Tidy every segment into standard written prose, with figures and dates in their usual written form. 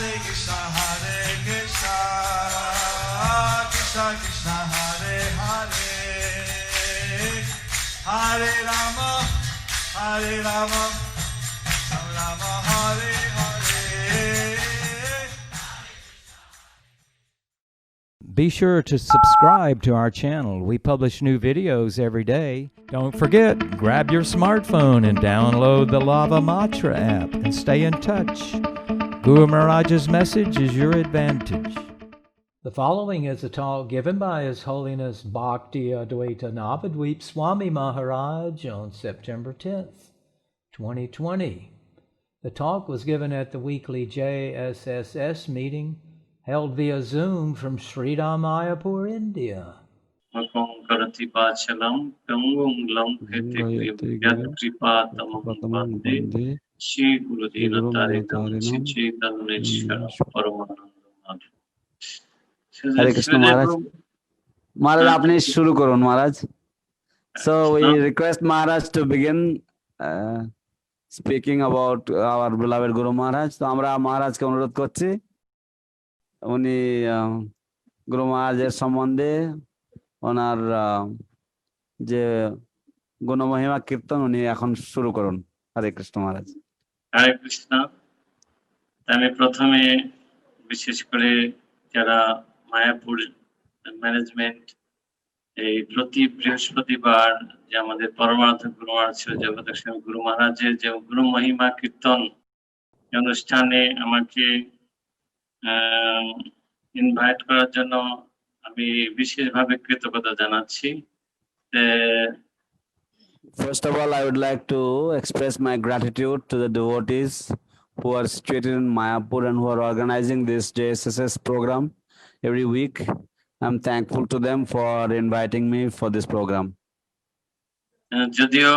Krishna Krishna Hare Hare Hare Rama Hare Rama Rama Hare Hare. Be sure to subscribe to our channel. We publish new videos every day. Don't forget, grab your smartphone and download the Lava Matra app and stay in touch. Guru Maharaj's message is your advantage. The following is a talk given by His Holiness Bhakti Advaita Navadweep Swami Maharaj on September 10th, 2020. The talk was given at the weekly JSSS meeting held via Zoom from Sridham Mayapur, India. Hare Krishna Maharaj. Maharaj, apne shuru karun Maharaj. So we request Maharaj to begin speaking about our beloved Guru Maharaj. So আমরা মহারাজকে অনুরোধ করছি উনি গুরু মহারাজের সম্বন্ধে ওনার যে গুণমহিমা কীর্তন উনি এখন শুরু করুন। হরে কৃষ্ণ মহারাজ। হরে কৃষ্ণ। আমি প্রথমে বিশেষ করে যারা মায়াপুর ম্যানেজমেন্ট এই প্রতি বৃহস্পতিবার যে আমাদের পরমার্থ গুরু মহারাজ ছিল জগতের স্বামী গুরু মহারাজের যে গুরু মহিমা কীর্তন অনুষ্ঠানে আমাকে ইনভাইট করার জন্য আমি বিশেষভাবে কৃতজ্ঞতা জানাচ্ছি। First of all, I would like to express my gratitude to the devotees who are situated in Mayapur and who are organizing this JSSS program every week. I'm thankful to them for inviting me for this program. যদিও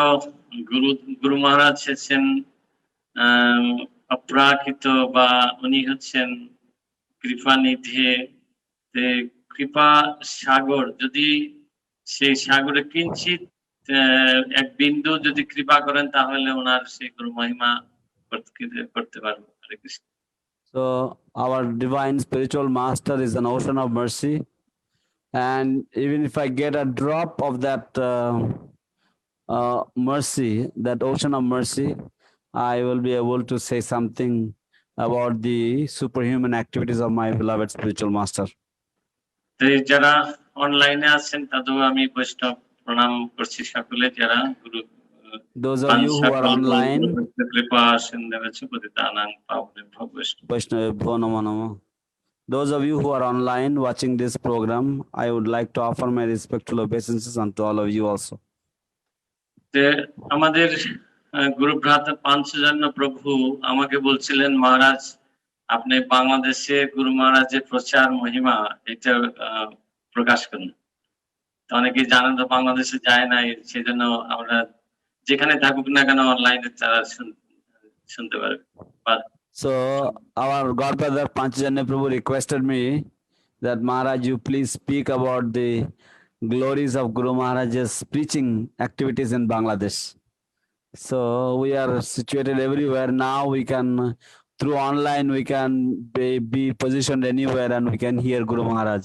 গুরু মহারাজ হচ্ছেন অপ্রাকৃত বা উনি হচ্ছেন কৃপানিধি, কৃপা সাগর, যদি সেই সাগরে কিঞ্চিত এক বিন্দু যদি কৃপা করেন তাহলে ওনার সেই গুরু মহিমা করতে পারবো। হরে Krishna. So our divine spiritual master is an ocean of mercy, and even if I get a drop of that mercy, that ocean of mercy, I will be able to say something about the superhuman activities of my beloved spiritual master. যারা অনলাইনে আছেন তাদেরও আমি বৈষ্ণব প্রণাম করছি সকলে যারা গুরু। Those of you who are online, those of you who are online watching this program, I would like to offer my respectful obeisances unto all of you also. আমাদের গুরু ভ্রাতা পাঞ্চজন্য প্রভু আমাকে বলছিলেন, মহারাজ আপনি বাংলাদেশে গুরু মহারাজের প্রচার মহিমা এটা প্রকাশ করুন। অনেকেই জানেন তো বাংলাদেশে যায় নাই, সেই জন্য আমরা যেখানে থাকুক না কেন অনলাইনে তারা শুনতে পারবে। So our Godfather Panchajanya Prabhu requested me that Maharaj, you please speak about the glories of Guru Maharaj's preaching activities in Bangladesh. So we are situated everywhere now. We can, through online, we can be positioned anywhere and we can hear Guru Maharaj.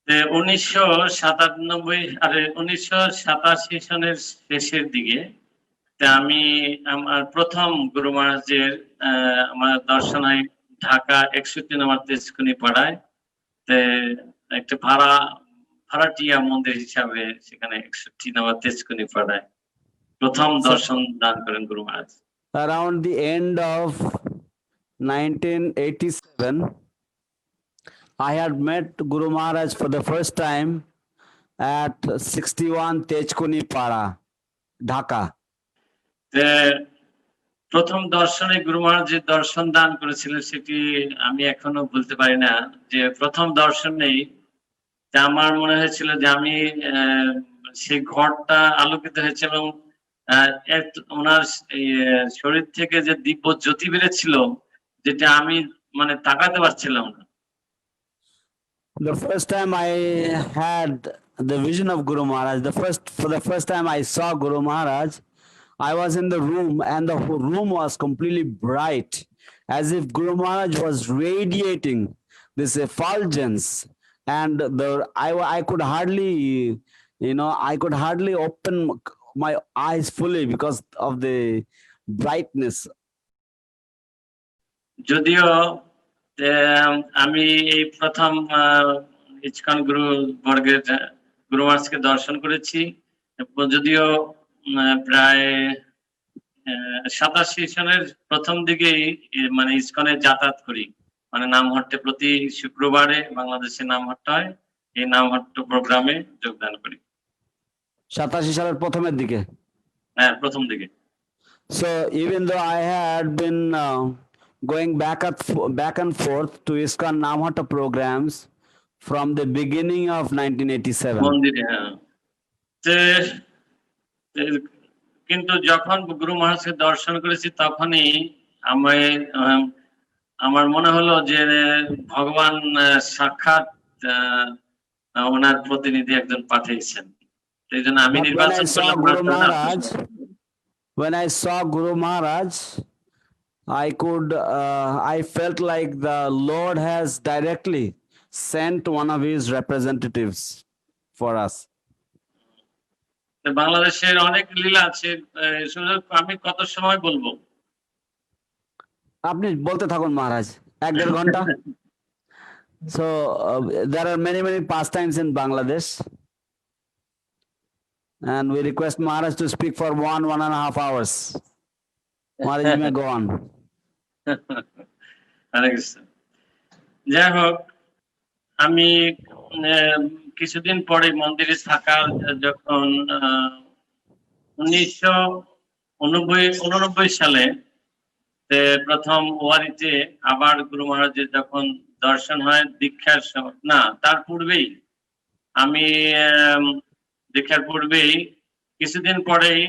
1987 সনের শেষের দিকে আমি আমার প্রথম গুরু মহারাজের আমার দর্শন হয় ঢাকা 61 নম্বর তেজকুনি পাড়ায়, একটা ভাড়াটিয়া মন্দির হিসাবে সেখানে 61 নম্বর তেজকুনি পাড়ায় প্রথম দর্শন দান করেন গুরু মহারাজ। Around the end of 1987, I had met Guru Maharaj for the first time at 61 Tejkuni Para, Dhaka. প্রথম দর্শনে গুরু মহারাজ যে দর্শন দান করেছিলেন সেটি আমি এখনো বলতে পারি না। যে প্রথম দর্শনেই আমার মনে হয়েছিল যে আমি সেই ঘরটা আলোকিত হয়েছে এবং ওনার শরীর থেকে যে দিব্য জ্যোতি বেরেছিল যেটা আমি মানে তাকাতে পারছিলাম না। The first time I had the vision of Guru Maharaj, for the first time I saw Guru Maharaj, I was in the room and the whole room was completely bright as if Guru Maharaj was radiating this effulgence, and I could hardly, I could hardly open my eyes fully because of the brightness. যদিও আমি এই প্রথম ISKCON গুরু বর্গের গুরু মহারাজকে দর্শন করেছি, যদিও প্রায় 87 সনের প্রথম দিকেই মানে ইস্কনে যাতায়াত করি, মানে নামহট্টে প্রতি শুক্রবারে বাংলাদেশে নামহট্ট হয়, এই নামহট্ট প্রোগ্রামে যোগদান করি। 87 সালের প্রথমের দিকে? হ্যাঁ, প্রথম দিকে। So even though I had been going back and forth to ISKCON Namhatta programs from the beginning of 1987. মন্দিরে, হ্যাঁ। কিন্তু যখন গুরু মহারাজকে দর্শন করেছি তখনই আমার মনে হলো যে ভগবান সাক্ষাৎ ওনার প্রতিনিধি একজন পাঠিয়েছেন, সেই জন্য আমি নির্বাচন করলাম। When I saw Guru Maharaj, I felt like the Lord has directly sent one of his representatives for us. বাংলাদেশের অনেক লীলা আছে, আমি কত সময় বলবো? আপনি বলতে থাকুন মহারাজ, 1-1.5 ঘন্টা। So there are many pastimes in Bangladesh, and we request Maharaj to speak for 1.5 hours. Maharaj, you may go on. যাই হোক, আমি কিছুদিন পরে মন্দিরে থাকার যখন 1989 সালে প্রথম ওয়ারিতে আবার গুরু মহারাজের যখন দর্শন হয় দীক্ষার সময়, না তার পূর্বেই, আমি দীক্ষার পূর্বেই কিছুদিন পরেই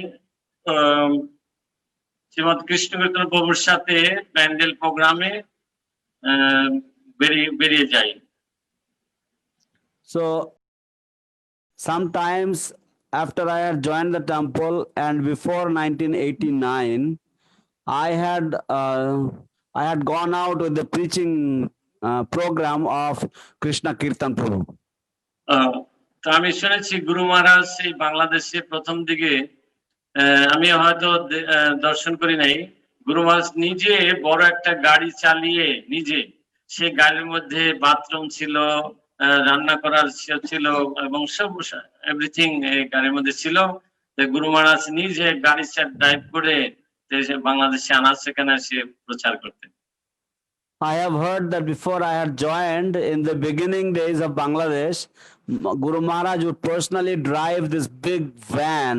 শ্রীমৎ কৃষ্ণ কীর্তন প্রভুর সাথে প্যান্ডেল প্রোগ্রামে বেরিয়ে যাই। So sometimes after I had joined the temple and before 1989, I had gone out with the preaching program of Krishna Kirtan Prabhu. তো আমি শুনেছি গুরু মহারাজ এই বাংলাদেশে প্রথম দিকে, আমি হয়তো দর্শন করি নাই, গুরু মহারাজ নিজে বড় একটা গাড়ি চালিয়ে নিজে, সেই গাড়ির মধ্যে বাথরুম ছিল, রান্না করার ছিল এবং সব এভরিথিং এই গাড়ির মধ্যে ছিল। গুরু মহারাজ নিজে গাড়ি ড্রাইভ করে বাংলাদেশে আনার সেখানে এসে প্রচার করতেন। I have heard that before I had joined in the beginning days of Bangladesh, Guru Maharaj would personally drive this big van,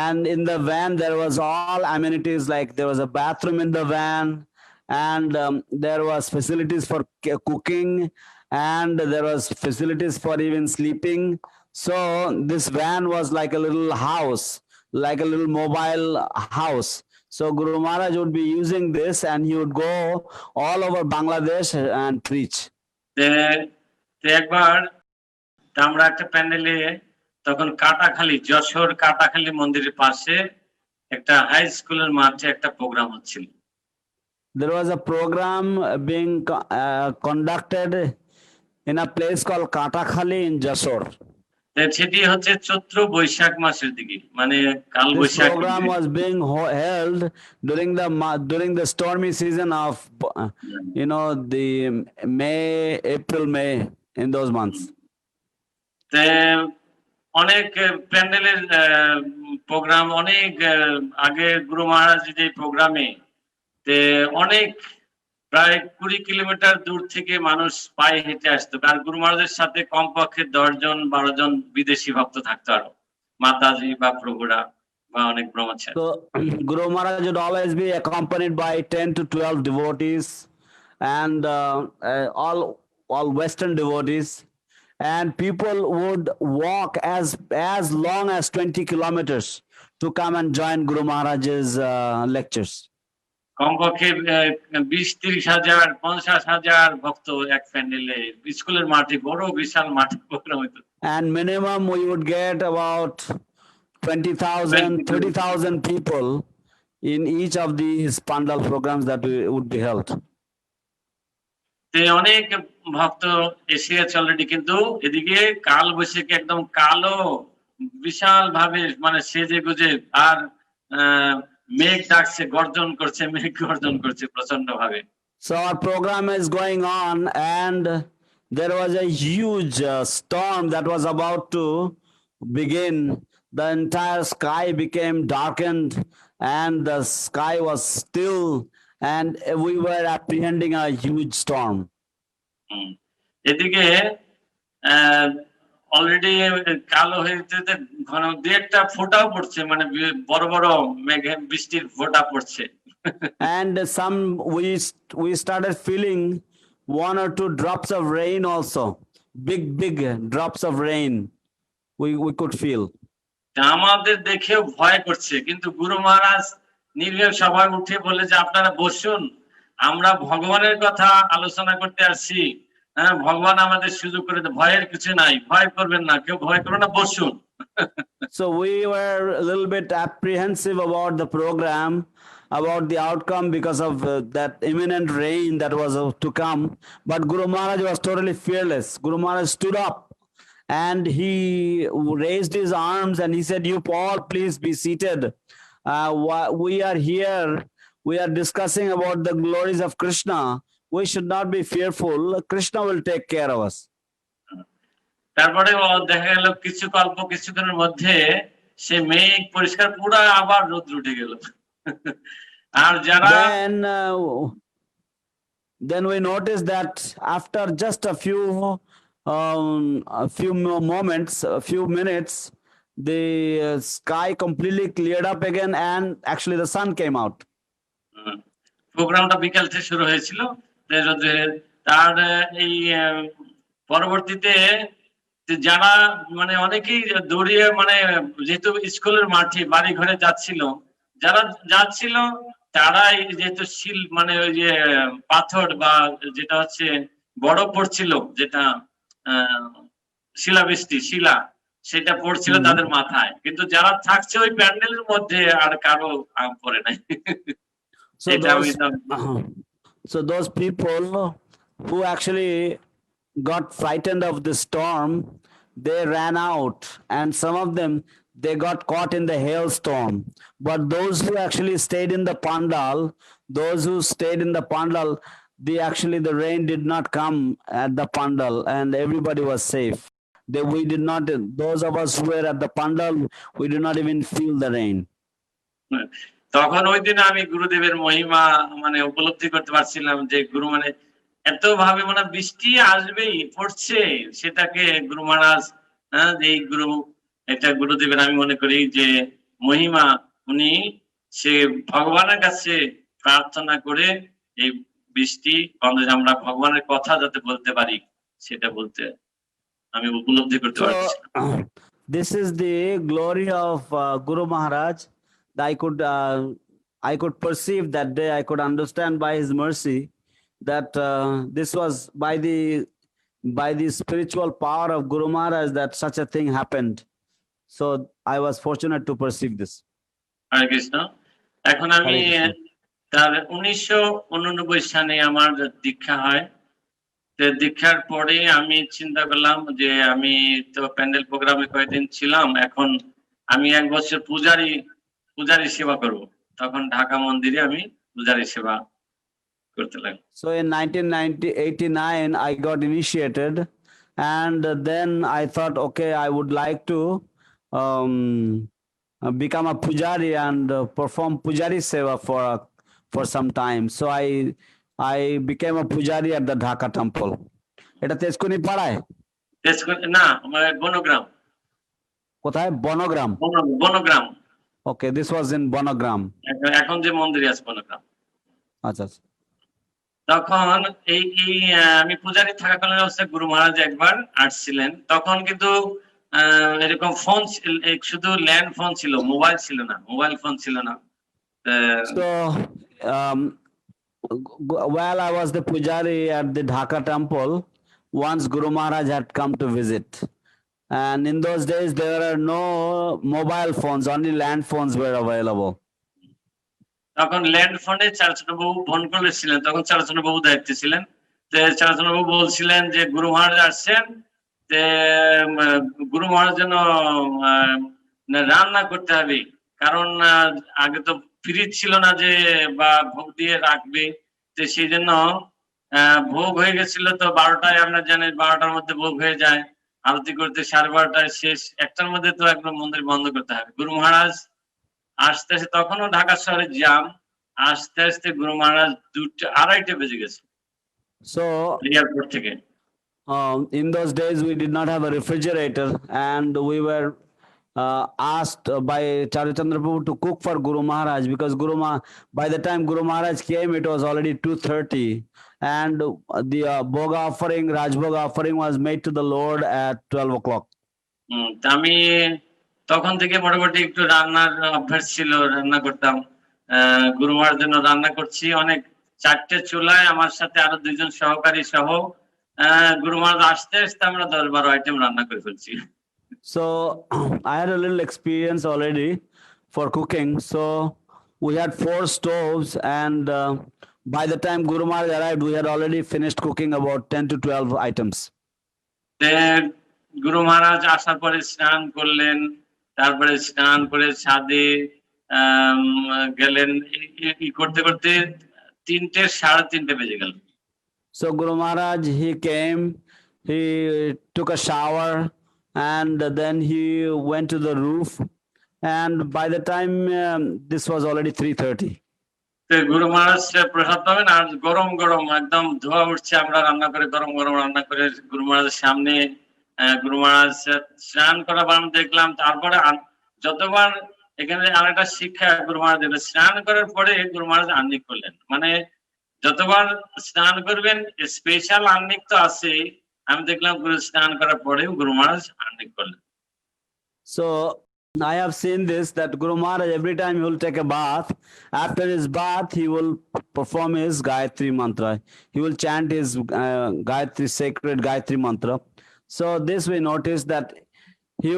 and in the van there was all amenities, like there was a bathroom in the van, and there was facilities for cooking, and there was facilities for even sleeping. So this van was like a little house, like a little mobile house. So Guru Maharaj would be using this, and he would go all over Bangladesh and preach. একবার আমরা একটা প্যান্ডেলে, তখন কাটাখালী, যশোর কাটাখালী মন্দিরের পাশে একটা high স্কুলের মাঠে একটা প্রোগ্রাম হচ্ছিল। There was a program being conducted in a place called Katakhali in Jashore. সেটি হচ্ছে চৈত্র বৈশাখ মাসের দিকে, মানে কাল This Boishakh. program was being held during the stormy season of the May in those months. অনেক প্যান্ডেলের প্রোগ্রাম, অনেক আগে গুরু মহারাজ যে প্রোগ্রামে অনেক প্রায় 20 কিলোমিটার দূর থেকে মানুষ পায়ে হেঁটে আসতো, আর গুরু মহারাজের সাথে কমপক্ষে 10-12 জন বিদেশি ভক্ত থাকতো, আরো মাতাজি বা প্রভুরা বা অনেক ব্রহ্মচারী। So Guru Maharaj would always be accompanied by 10 to 12 devotees, and all Western devotees, and people would walk as long as 20 kilometers to come and join Guru Maharaj's lectures. কমপক্ষে 20-30 হাজার 50 হাজার ভক্ত এক প্যান্ডেলে, স্কুলের মাঠে, বড় বিশাল মাঠে প্রোগ্রাম হতো। And minimum we would get about 20,000, 30,000 people in each of these pandal programs that would be held. তো অনেক ভক্ত এসে গেছে অলরেডি, কিন্তু এদিকে কাল বৈশাখী একদম কালো বিশাল ভাবে মানে সেজে গুজে আর মেঘ ডাকছে, গর্জন করছে, মেঘ গর্জন করছে প্রচন্ড ভাবে। So our program is going on, and there was a huge storm that was about to begin. The entire sky became darkened, and the sky was still, and we were apprehending a huge storm. এদিকে already কালো হয়ে যেতে ঘন দু একটা ফোঁটাও পড়ছে, মানে বড় বড় মেঘে বৃষ্টির ফোঁটা পড়ছে। And some we started feeling 1 or 2 drops of rain also, big drops of rain we could feel. আমাদের দেখেও ভয় করছে, কিন্তু গুরু মহারাজ নির্ভীক সবাই উঠে বলে যে আপনারা বসুন, আমরা ভগবানের কথা আলোচনা করতে আসছি। হ্যাঁ, ভগবান আমাদের সুযোগ করে, ভয়ের কিছু নাই, ভয় করবেন না, কেউ ভয় করবে না, বসুন। So we were a little bit apprehensive about the program, about the outcome because of that imminent rain that was to come. But Guru Maharaj was totally fearless. Guru Maharaj stood up and he raised his arms and he said, "You all please be seated. We are here. We are discussing about the glories of Krishna. We should not be fearful. Krishna will take care of us." তারপরে দেখা গেল কিছুক্ষণের মধ্যে সে মেঘ পরিষ্কার পুরা আবার রোদ উঠে গেল। আর যারা then we noticed that after just a few moments, a few minutes, the sky completely cleared up again, and actually the sun came out. প্রোগ্রামটা বিকাল থেকে শুরু হয়েছিল, তার এই পরবর্তীতে যারা মানে অনেকেই দৌড়িয়ে মানে যেহেতু স্কুলের মাঠে বাড়ি ঘরে যাচ্ছিল, যারা যাচ্ছিল তারা যেহেতু শিল মানে ওই যে পাথর বা যেটা হচ্ছে বরফ পড়ছিল, যেটা শিলাবৃষ্টি শিলা, সেটা পড়ছিল তাদের মাথায়, কিন্তু যারা থাকছে ওই প্যান্ডেলের মধ্যে আর কারো পড়ে নাই। So those people who actually got frightened of the storm, they ran out, and some of them, they got caught in the hailstorm. But those who actually stayed in the pandal, the rain did not come at the pandal, and everybody was safe. Those of us who were at the pandal, we did not even feel the rain. তখন ওই দিন আমি গুরুদেবের মহিমা মানে উপলব্ধি করতে পারছিলাম, যে গুরু মানে এত ভাবে মানে বৃষ্টি আসবেই পড়ছে, সেটাকে গুরু মহারাজ এই গুরু, এটা গুরুদেবের আমি মনে করি যে মহিমা, উনি সে ভগবানের কাছে প্রার্থনা করে এই বৃষ্টি আমরা ভগবানের কথা যাতে বলতে পারি, সেটা বলতে আমি উপলব্ধি করতে পারছি। This is the glory of Guru Maharaj. I could perceive that day, I could understand by his mercy that this was by the spiritual power of Guru Maharaj that such a thing happened. So I was fortunate to perceive this. Hare Krishna. এখন আমি তার 1989 সালে আমার দীক্ষা হয়। দীক্ষার পরে আমি চিন্তা করলাম যে আমি তো প্যান্ডেল প্রোগ্রামে কয়েকদিন ছিলাম, এখন আমি 1 বছর পূজারি সেবা করব। তখন ঢাকা মন্দিরে আমি পূজারি সেবা করতে লাগলাম। So in 1989 I got initiated, and then I thought, okay, I would like to become a pujari and perform pujari seva for some time. So I became a pujari at the Dhaka temple. এটা তেজকুনি পাড়ায়? না, বনগ্রাম। কোথায়? বনগ্রাম। বনগ্রাম। Okay, this was in বনগ্রাম। এখন যে মন্দিরে আছে বনগ্রাম। আচ্ছা। তখন এই আমি পূজারি থাকাকালীন অবস্থায় গুরু মহারাজ একবার আসছিলেন। তখন কিন্তু এরকম ফোন, শুধু ল্যান্ড ফোন ছিল, মোবাইল ছিল না, মোবাইল ফোন ছিল না। So while I was the pujari at the Dhaka temple, once Guru Maharaj had come to visit, and in those days there were no mobile phones, only land phones were available. তখন land ফোনে চারচন্দ্র বাবু phone করেছিলেন, তখন চারচন্দ্র বাবু দায়িত্বে ছিলেন। তো চারচন্দ্র বাবু বলছিলেন যে গুরু মহারাজ আসছেন, যে গুরু মহারাজ যেন রান্না করতে হবে, কারণ আগে তো ফ্রিজ ছিল না যে বা ভোগ দিয়ে রাখবে, তো সেই জন্য ভোগ হয়ে গেছিল। তো 12টায় আপনার জানেন 12টার মধ্যে ভোগ হয়ে যায়, আরতি করতে 12:30টায় শেষ, 1টার মধ্যে তো একদম মন্দির বন্ধ করতে হবে। গুরু মহারাজ আসতে আসতে তখনও ঢাকা শহরে জাম, আসতে আসতে গুরু মহারাজ 2:30 বেজে গেছে So এয়ারপোর্ট থেকে। in those days we did not have a refrigerator, and we were asked by Charachandra Prabhu to cook for Guru Maharaj, because by the time Guru Maharaj came, it was already 2:30, and the Bhoga offering, Raj Bhoga offering was made to the Lord at 12 o'clock. আমি তখন থেকে মোটামুটি একটু রান্নার অভ্যাস ছিল, রান্না করতাম। গুরু মহারাজের জন্য রান্না করছি অনেক, 4টে চুলায় আমার সাথে আরো 2জন সহকারী সহ গুরু মহারাজ আসতে আসতে আমরা 10-12 আইটেম রান্না করে ফেলছি। So I had a little experience already for cooking. So we had 4 stoves, and by the time Guru Maharaj arrived, we had already finished cooking about 10 to 12 items. গুরু মহারাজ আসার পরে স্নান করলেন, তারপরে স্নান করে ছাদে গেলেন, করতে করতে 3টে 3:30 বেজে গেল। So Guru Maharaj, he came, he took a shower, and then he went to the roof, and by the time this was already 3:30. গুরু মহারাজ প্রসাদ পাবেন, আর গরম গরম একদম ধোয়া উঠছে, আমরা রান্না করে গরম গরম রান্না করে গুরু মহারাজের সামনে গুরু মহারাজ স্নান করা আমি দেখলাম। তারপরে যতবার এখানে আরেকটা শিক্ষা গুরু মহারাজ, স্নান করার পরে গুরু মহারাজ আহ্নিক করলেন, মানে যতবার স্নান করবেন স্পেশাল আহ্নিক তো আছে, আমি দেখলাম গুরু স্নান করার পরেও গুরু মহারাজ আহ্নিক করলেন। So I have seen this, that Guru Maharaj, every time he will take a bath, after his bath he will perform his Gayatri mantra. He will chant his Gayatri, sacred Gayatri mantra. So this we notice that he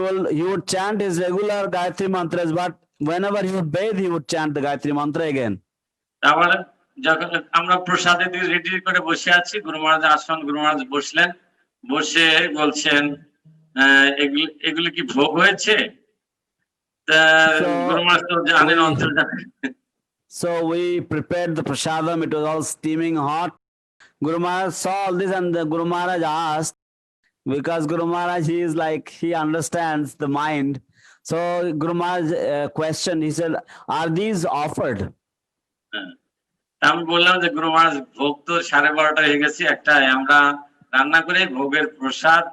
would chant his regular Gayatri mantras, but whenever he would bathe, he would chant the Gayatri mantra again. তারপরে যখন আমরা প্রসাদে দিয়ে ready করে বসে আছি, গুরু মহারাজ আসন, গুরু মহারাজ বসলেন, বসে বলছেন এগুলো কি ভোগ হয়েছে? গুরু মহারাজ তো জানেন অন্তর্জামী। So we prepared the prasadam, it was all steaming hot. Guru Maharaj saw all this, and the Guru Maharaj asked, because Guru Maharaj, he is like, he understands the mind. So Guru Maharaj questioned, he said, are these offered? আমি বললাম যে গুরু মহারাজ ভোগ তো 12:30 হয়ে গেছে, একটাই আমরা রান্না করে ভোগের প্রসাদ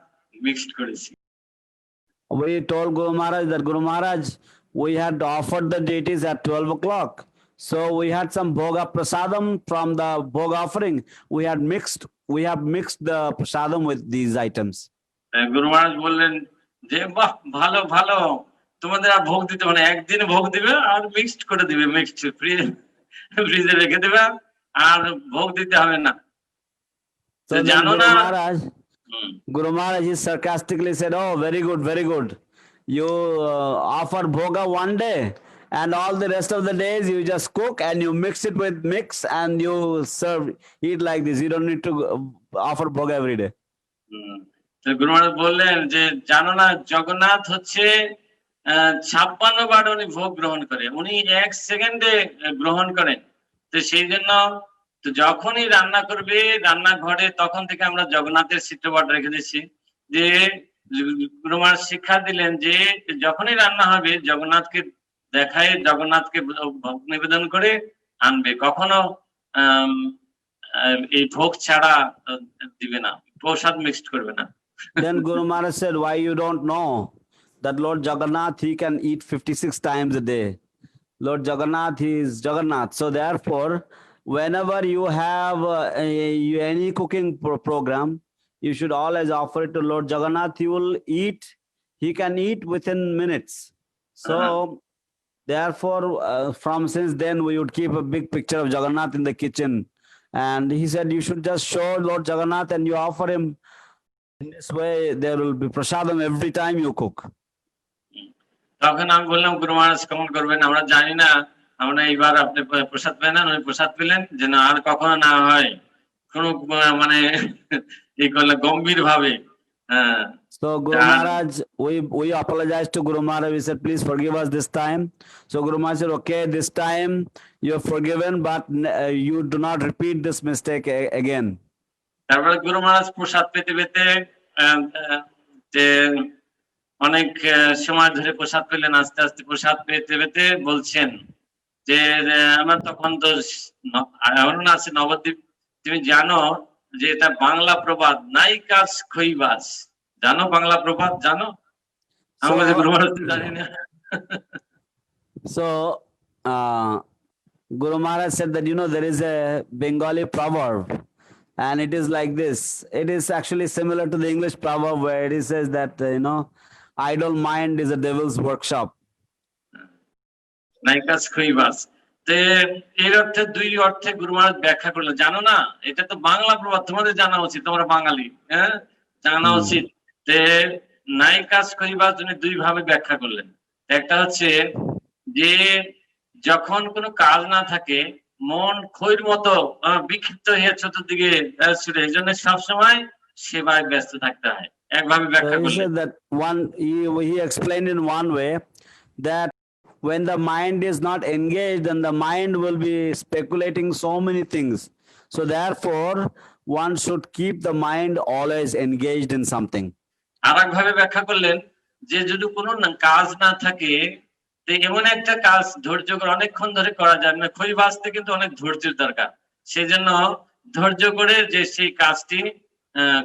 মিক্সড করেছি। We told Guru Maharaj that, Guru Maharaj, we had offered the deities at 12 o'clock. So we had some bhoga prasadam from the bhoga offering. We have mixed the prasadam with these items. গুরু মহারাজ বললেন যে বাহ, ভালো ভালো, তোমাদের আর ভোগ দিতে মানে একদিন ভোগ দিবে আর মিক্সড করে দিবে, মিক্সড ফ্রিজে রেখে দিবে আর ভোগ দিতে হবে না। So জানো না Guru Maharaj, he sarcastically said, oh, very good, very good. You offer bhoga one day, and all the rest of the days you just cook and you mix it with mix and you serve, eat like this. You don't need to offer bhoga every day. গুরু মহারাজ বললেন যে জানো না, জগন্নাথ হচ্ছে 56 বার উনি ভোগ গ্রহণ করে, উনি 1 সেকেন্ডে গ্রহণ করেন। তো সেই জন্য তো যখনই রান্না করবে রান্নাঘরে, তখন থেকে আমরা জগন্নাথের চিত্রপট রেখে দিচ্ছি, যে গুরু মহারাজ শিক্ষা দিলেন যে যখনই রান্না হবে জগন্নাথকে দেখায়, জগন্নাথকে ভোগ নিবেদন করে আনবে, কখনো এই ভোগ ছাড়া দিবে না, প্রসাদ মিক্সড করবে না। Then Guru Maharaj said, why you don't know that Lord Jagannath, he can eat 56 times a day. Lord Jagannath, he is Jagannath. So therefore, whenever you have any cooking program, you should always offer it to Lord Jagannath. He will eat, he can eat within minutes. So therefore, since then we would keep a big picture of Jagannath in the kitchen. And he said, you should just show Lord Jagannath and you offer him. In this way, there will be prasadam every time you cook. তখন আমি বললাম গুরু মহারাজ কেমন করবেন, আমরা জানি না আমরা এইবার আপনি প্রসাদ পেলেন, উনি প্রসাদ পেলেন, যেন আর কখনো না হয় কোনো মানে এই করলে গম্ভীর ভাবে। So Guru Maharaj, we apologize to Guru Maharaj. We said, please forgive us this time. So Guru Maharaj said, okay, this time you're forgiven, but you do not repeat this mistake again. তারপরে গুরু মহারাজ প্রসাদ পেতে পেতে যে অনেক সময় ধরে প্রসাদ পেলেন, আস্তে আস্তে প্রসাদ পেতে পেতে বলছেন যে আমার তখন তো এমন আছে নবদ্বীপ, তুমি জানো যে এটা বাংলা প্রবাদ, নাই কাজ খইবাস, জানো বাংলা প্রবাদ জানো? আমাদের গুরু মহারাজ জানি না। So Guru Maharaj said that, you know, there is a Bengali proverb, and it is like this. It is actually similar to the English proverb where it says that, you know, idle mind is a devil's workshop. নাই কাজ খইবাস। তে এর অর্থে দুই অর্থে গুরু মহারাজ ব্যাখ্যা করলেন, জানো না এটা তো বাংলা প্রবাদ, তোমাদের জানা উচিত, তোমরা বাঙালি, জানা উচিত। তে নাই কাজ খইবাস জন্য দুই ভাবে ব্যাখ্যা করলেন। একটা হচ্ছে যে যখন কোনো কাজ না থাকে, মন খইর মতো বিক্ষিপ্ত হয়ে চতুর্দিকে ছুটে, এই জন্য সবসময় সেবায় ব্যস্ত থাকতে হয়, একভাবে ব্যাখ্যা করলেন। That one he explained in one way that when the mind is not engaged, then the mind will be speculating so many things. So therefore, one should keep the mind always engaged in something. আরেক ভাবে ব্যাখ্যা করলেন যে যদি কোনো কাজ না থাকে, তো এমন একটা কাজ ধৈর্য করে অনেকক্ষণ ধরে করা যায় না, খই বাঁচতে কিন্তু অনেক ধৈর্যের দরকার, সেই জন্য ধৈর্য করে যে সেই কাজটি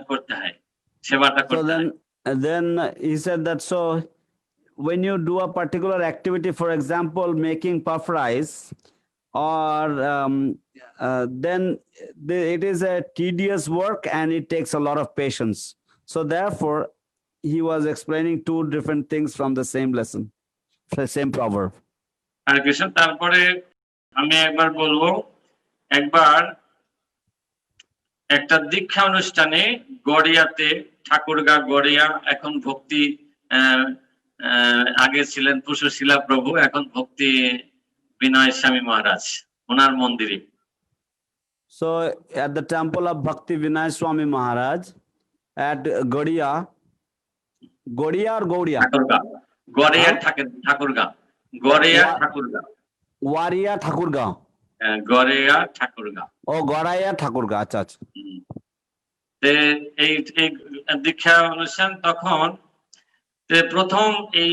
করতে হয়, সেবাটা করতে হয়। Then he said that, so when you do a particular activity, for example, making puff rice, or then it is a tedious work and it takes a lot of patience. So therefore, he was explaining two different things from the same lesson, the same proverb. আর কৃষ্ণ, তারপরে আমি একবার বলবো, একবার একটা দীক্ষা অনুষ্ঠানে গড়িয়াতে, ঠাকুরগা গড়িয়া, এখন ভক্তি আগে ছিলেন পুষ্পশীলা প্রভু, এখন ভক্তি বিনয় স্বামী মহারাজ, ওনার মন্দিরে। So at the temple of Bhakti Vinay Swami Maharaj at Godia or Gaudia? Garia Thakurgaon, Garia Thakurgaon, Waria Thakurga. Garia Thakurgaon. ও গড়াইয়া ঠাকুরগা, আচ্ছা আচ্ছা। এই দীক্ষা অনুষ্ঠান তখন প্রথম এই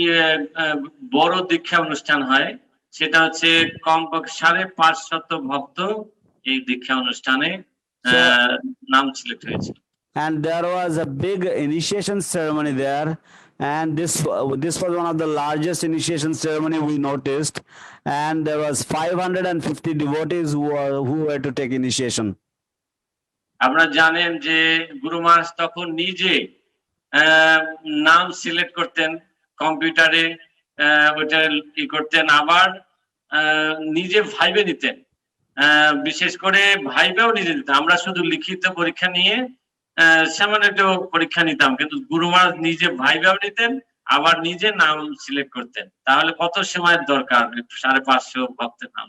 বড় দীক্ষা অনুষ্ঠান হয়, সেটা হচ্ছে কমপক্ষে 550 ভক্ত এই দীক্ষা অনুষ্ঠানে নাম সিলেক্ট হয়েছে। And there was a big initiation ceremony there, and this was one of the largest initiation ceremony we noticed, and there was 550 devotees who were to take initiation. আপনারা জানেন যে গুরু মহারাজ তখন নিজে নাম সিলেক্ট করতেন কম্পিউটারে, ওটা ই করতেন, আবার নিজে ভাইবে নিতেন, বিশেষ করে ভাইবেও নিজে দিতেন। আমরা শুধু লিখিত পরীক্ষা নিয়ে সামান্য একটু পরীক্ষা নিতাম, কিন্তু গুরু মহারাজ নিজে ভাইবেও নিতেন, আবার নিজে নাম সিলেক্ট করতেন। তাহলে কত সময়ের দরকার 550 ভক্তের নাম।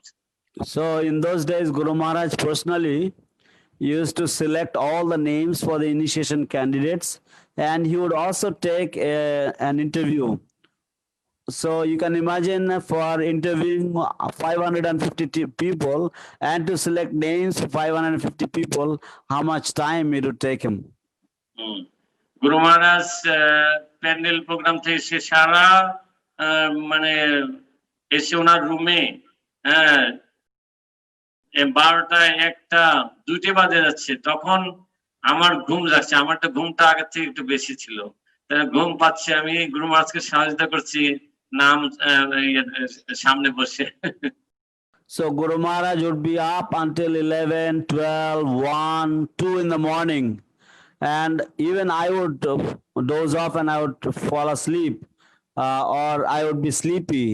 So in those days, Guru Maharaj personally used to select all the names for the initiation candidates, and he would also take an interview. So you can imagine, for interviewing 550 people and to select names for 550 people, how much time it would take him. Guru Maharaj pandal programme থেকে সে সারা মানে এসে ওনার রুমে 12টা 1টা 2টে বাজে যাচ্ছে, তখন আমার ঘুম যাচ্ছে, আমার তো ঘুমটা আগে থেকে একটু বেশি ছিল, ঘুম পাচ্ছে, আমি গুরু মহারাজকে সহযোগিতা করছি নাম সামনে বসে। So Guru Maharaj would be up until 11, 12, 1, 2 in the morning, and even I would doze off and I would fall asleep, or I would be sleepy,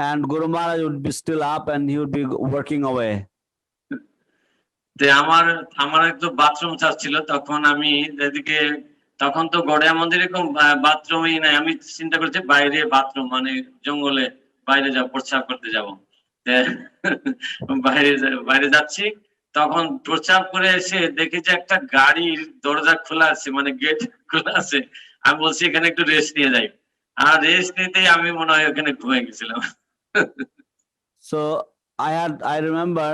and Guru Maharaj would be still up and he would be working away. আমার একটু bathroom চাচ্ছিল, তখন আমি এদিকে, তখন তো গড়িয়া মন্দিরে কোন বাথরুমই নাই, আমি চিন্তা করছি বাইরে বাথরুম, মানে জঙ্গলে বাইরে যাবো, প্রস্রাব করতে যাবো। বাইরে বাইরে যাচ্ছি, তখন প্রচার করে এসে দেখি যে একটা গাড়ির দরজা খোলা আছে, মানে গেট খোলা আছে। আমি বলছি এখানে একটু রেস্ট নিয়ে যাই, আর রেস্ট নিতেই আমি মনে হয় ওখানে ঘুমিয়ে গেছিলাম। So I remember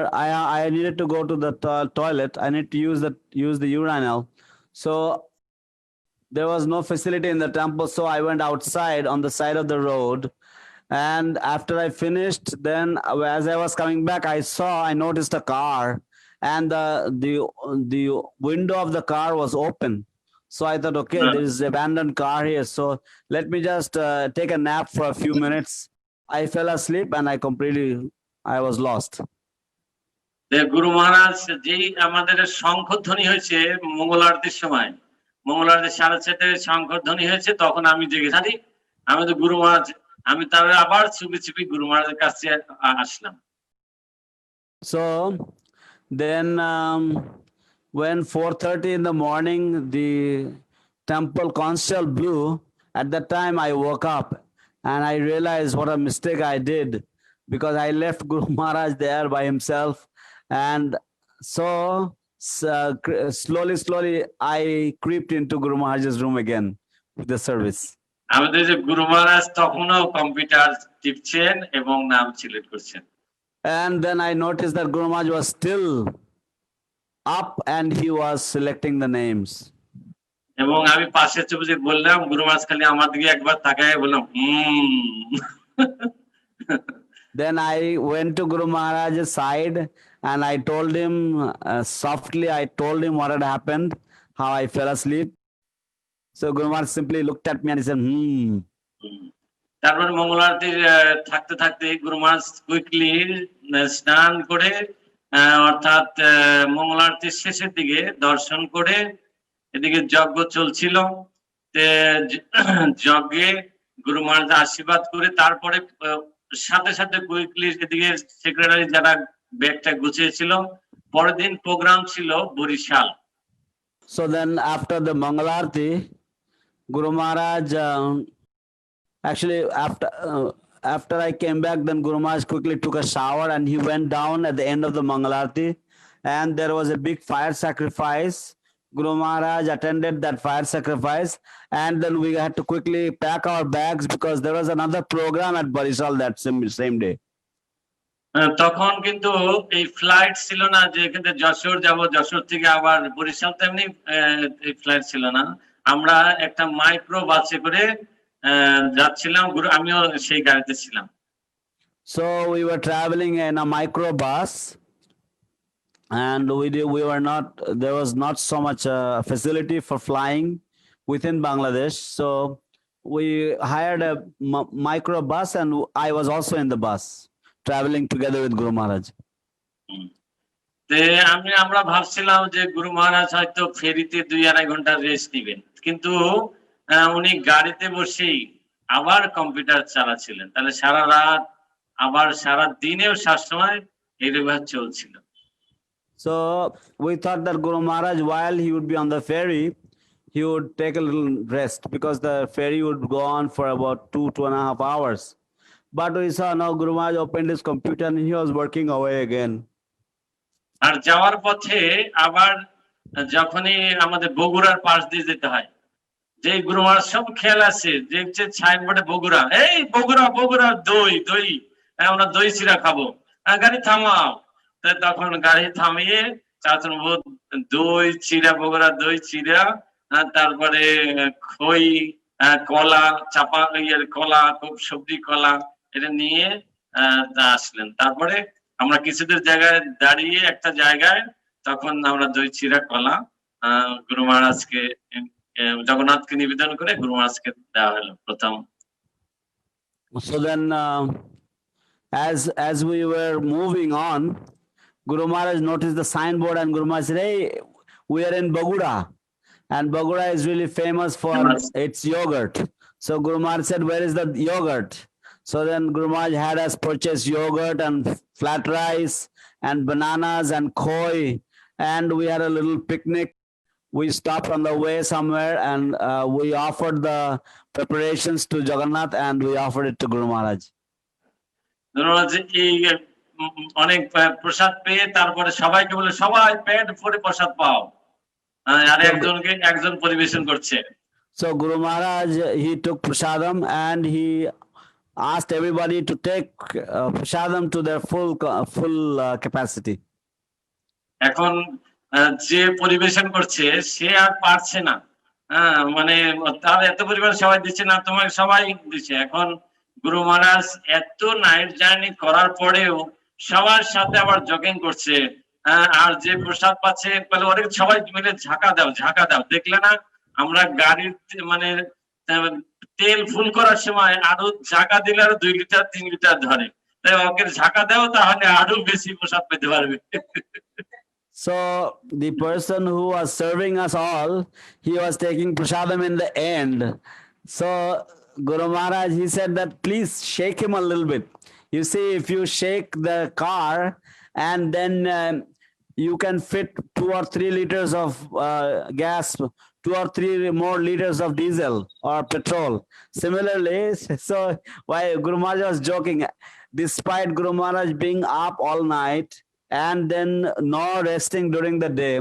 I needed to go to the toilet. I need to use the urinal. So there was no facility in the temple, so I went outside on the side of the road. And after I finished, then as I was coming back, I noticed a car, and the window of the car was open. So I thought, okay, there is an abandoned car here. So let me just take a nap for a few minutes. I fell asleep and I was lost. গুরু মহারাজ যেই আমাদের শঙ্খধ্বনি হয়েছে মঙ্গল আরতির সময়, মঙ্গল আরতি 4:30 শঙ্খধ্বনি হয়েছে, তখন আমি জেগে থাকি। আমি তো গুরু মহারাজ, আমি তারপরে আবার চুপি চুপি গুরু মহারাজের কাছে আসলাম। So then when 4:30 in the morning the temple conch shell blew, at that time I woke up and I realized what a mistake I did, because I left Guru Maharaj there by himself. And so slowly I creeped into Guru Maharaj's room again with the service. আমাদের যে গুরু মহারাজ তখনও computer টিপছেন এবং নাম select করছেন। And then I noticed that Guru Maharaj was still up and he was selecting the names. এবং আমি পাশে চুপে বললাম, গুরু মহারাজ খালি আমার দিকে একবার তাকায় বললাম Then I went to Guru Maharaj's side and I told him softly, I told him what had happened, how I fell asleep. So Guru Maharaj simply looked at me and he said, তারপর মঙ্গল আরতি থাকতে থাকতে গুরু মহারাজ quickly স্নান করে, অর্থাৎ মঙ্গল আরতির শেষের দিকে দর্শন করে, এদিকে যজ্ঞ চলছিল, যজ্ঞে গুরু মহারাজ আশীর্বাদ করে তারপরে সাথে সাথে কুইকলি এদিকে সেক্রেটারি যারা ব্যাগটা গুছিয়েছিল, পরের দিন প্রোগ্রাম ছিল Barishal. So then after the Mangalarti, Guru Maharaj actually after I came back, then Guru Maharaj quickly took a shower and he went down at the end of the Mangalarti, and there was a big fire sacrifice. Guru Maharaj attended that fire sacrifice, and then we had to quickly pack our bags because there was another program at Barishal that same day. তখন কিন্তু এই flight ছিল না যে এখানে যশোর যাব, যশোর থেকে আবার বরিশাল, তেমনি ফ্লাইট ছিল না। আমরা একটা মাইক্রো বাসে করে যাচ্ছিলাম, আমিও সেই গাড়িতে ছিলাম। So we were traveling in a micro bus, and there was not so much facility for flying within Bangladesh, so we hired a micro bus and I was also in the bus traveling together with Guru Maharaj. আমরা ভাবছিলাম যে গুরু মহারাজ হয়তো ফেরিতে 2-2.5 ঘন্টা rest নেবেন, কিন্তু উনি গাড়িতে বসেই আবার কম্পিউটার চালাচ্ছিলেন। তাহলে সারা রাত আবার সারা দিনেও সবসময় এইভাবে চলছিল। So we thought that Guru Maharaj, while he would be on the ferry, he would take a little rest because the ferry would go on for about 2.5 hours. But we saw now Guru Maharaj opened his computer and he was working away again. আর যাওয়ার পথে আবার যখনই আমাদের বগুড়ার পাশ দিয়ে যেতে হয়, যে গুরু মহারাজ সব খেয়াল আছে, দেখছে সাইনবোর্ডে বগুড়া, এই বগুড়া বগুড়া দই দই, আমরা দই চিড়া খাবো, গাড়ি থামাও। তখন গাড়ি থামিয়ে চাচন দই চিড়া, বগুড়া দই চিড়া, তারপরে খই, কলা, চাপা কলা, খুব সবজি কলা, এটা নিয়ে আসলেন। তারপরে আমরা কিছুদের জায়গায় দাঁড়িয়ে একটা জায়গায়, তখন আমরা দই চিড়া কলা গুরু মহারাজকে, জগন্নাথকে নিবেদন করে গুরু মহারাজকে দেওয়া হলো প্রথম। So then as we were moving on, Guru Maharaj noticed the signboard and Guru Maharaj said, hey, we are in Bagura, and Bagura is really famous for its yogurt. So Guru Maharaj said, where is the yogurt? So then Guru Maharaj had us purchase yogurt and flat rice and bananas and koi, and we had a little picnic. We stopped on the way somewhere and we offered the preparations to Jagannath and we offered it to Guru Maharaj. অনেক প্রসাদ পেয়ে তারপরে সবাইকে বলে সবাই পেট ভরে প্রসাদ পাও, আর একজন পরিবেশন করছে। So Guru Maharaj, he took prasadam and he asked everybody to take prasadam to their full capacity. এখন যে পরিবেশন করছে সে আর পারছে না, মানে তার এত পরিমাণ সবাই দিচ্ছে না, তোমাকে সবাই দিচ্ছে। এখন গুরু মহারাজ এত নাইট জার্নি করার পরেও সবার সাথে আবার জগিং করছে, আর যে প্রসাদ পাচ্ছে বলে অনেক সবাই মিলে ঝাঁকা দাও। দেখলে না আমরা গাড়ির মানে তেল ফুল করার সময় আরো ঝাঁকা দিলে আরো 2 লিটার 3 লিটার ধরে, তাই ওকে ঝাঁকা দাও তাহলে আরো বেশি প্রসাদ পেতে পারবে। So the person who was serving us all, he was taking prasadam in the end. So Guru Maharaj, he said that please shake him a little bit. You see, if you shake the car and then you can fit 2 or 3 liters of gas, 2 or 3 more liters of diesel or petrol. Similarly, so why Guru Maharaj was joking, despite Guru Maharaj being up all night and then no resting during the day,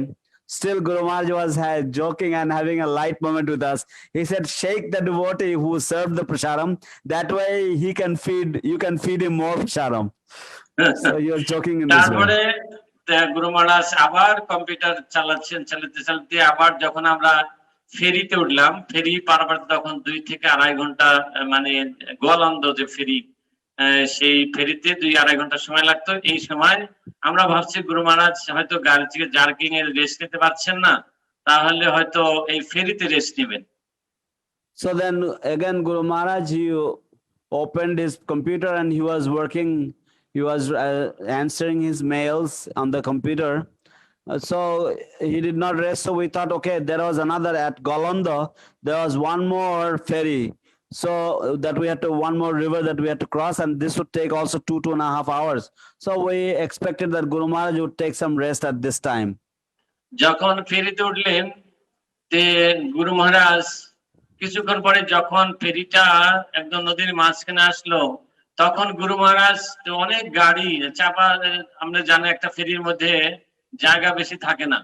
still Guru Maharaj was joking and having a light moment with us. He said, shake the devotee who served the prasadam, that way you can feed him more prasadam. So you're joking in this way. গুরু মহারাজ আবার computer চালাতে আবার যখন আমরা ফেরিতে উঠলাম, ফেরি পারাপার তখন 2 থেকে 2.5 ঘন্টা, মানে গোয়ালন্দ যে ফেরি, সেই ফেরিতে 2-2.5 ঘন্টা সময় লাগতো। এই সময় আমরা ভাবছি গুরু মহারাজ হয়তো গাড়ি থেকে জার্কিং এর রেস্ট নিতে পারছেন না, তাহলে হয়তো এই ফেরিতে রেস্ট নেবেন। So then again Guru Maharaj, he opened his computer and he was working, he was answering his mails on the computer. So he did not rest. So we thought, okay, there was another at Golanda, there was one more ferry, so that we had to, one more river that we had to cross, and this would take also 2.5 hours. So we expected that Guru Maharaj would take some rest at this time. যখন ফেরিতে উঠলেন তে গুরু মহারাজ কিছুক্ষণ পরে যখন ফেরিটা একদম নদীর মাঝখানে আসলো, তখন গুরু মহারাজ অনেক গাড়ি চাপা, আমরা জানি একটা ফেরির মধ্যে জায়গা বেশি থাকে না,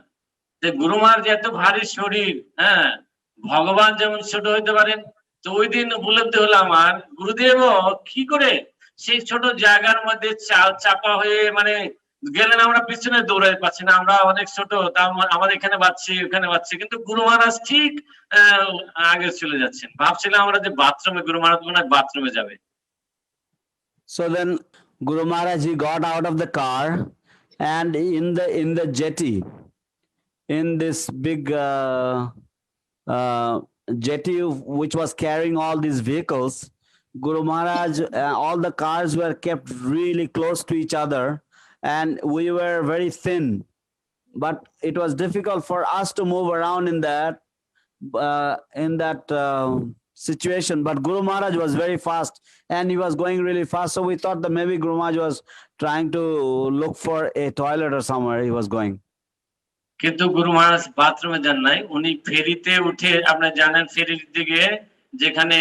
যে গুরু মহারাজ এত ভারী শরীর, ভগবান যেমন ছোট হইতে পারেন, তো ওই দিন উপলব্ধি হলো আমার গুরুদেব কি করে সেই ছোট জায়গার মধ্যে চাপা হয়ে মানে গেলেন, আমরা পিছনে দৌড়াতে পারছি না, আমরা অনেক ছোট, আমাদের এখানে বাচ্ছি ওখানে বাচ্ছি, কিন্তু গুরু মহারাজ ঠিক আগে চলে যাচ্ছেন। ভাবছিলাম আমরা যে বাথরুমে, গুরু মহারাজ মনে হয় বাথরুমে যাবে। So then Guru Maharaj, he got out of the car, and in the jetty, in this big jetty which was carrying all these vehicles, Guru Maharaj, all the cars were kept really close to each other, and we were very thin, but it was difficult for us to move around in that situation. But Guru Maharaj was very fast and he was going really fast, so we thought that maybe Guru Maharaj was trying to look for a toilet or somewhere he was going. কিন্তু গুরু মহারাজ বাথরুমে যান নাই, উনি ফেরিতে উঠে, আপনি জানেন ফেরির দিকে যেখানে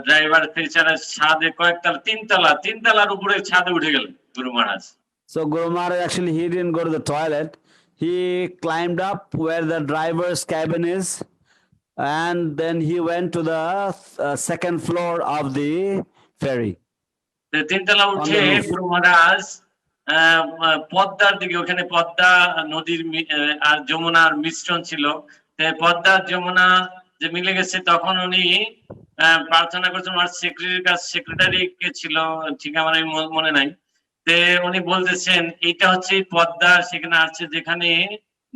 ড্রাইভার ফেরি চালায় ছাদে কয়েকতলা, 3 তলার উপরে ছাদে উঠে গেলেন গুরু মহারাজ। So Guru Maharaj, actually he didn't go to the toilet, he climbed up where the driver's cabin is, and then he went to the second floor of the ferry. 3 তলা উঠে গুরু মহারাজ পদ্মার দিকে, ওখানে পদ্মা নদীর আর যমুনার মিশ্রণ ছিল, পদ্মা যমুনা যে মিলে গেছে, তখন উনি প্রার্থনা করছেন, আমার সেক্রেটারি কে ছিল ঠিক আমার মনে নাই, তে উনি বলতেছেন এইটা হচ্ছে পদ্মা, সেখানে আসছে যেখানে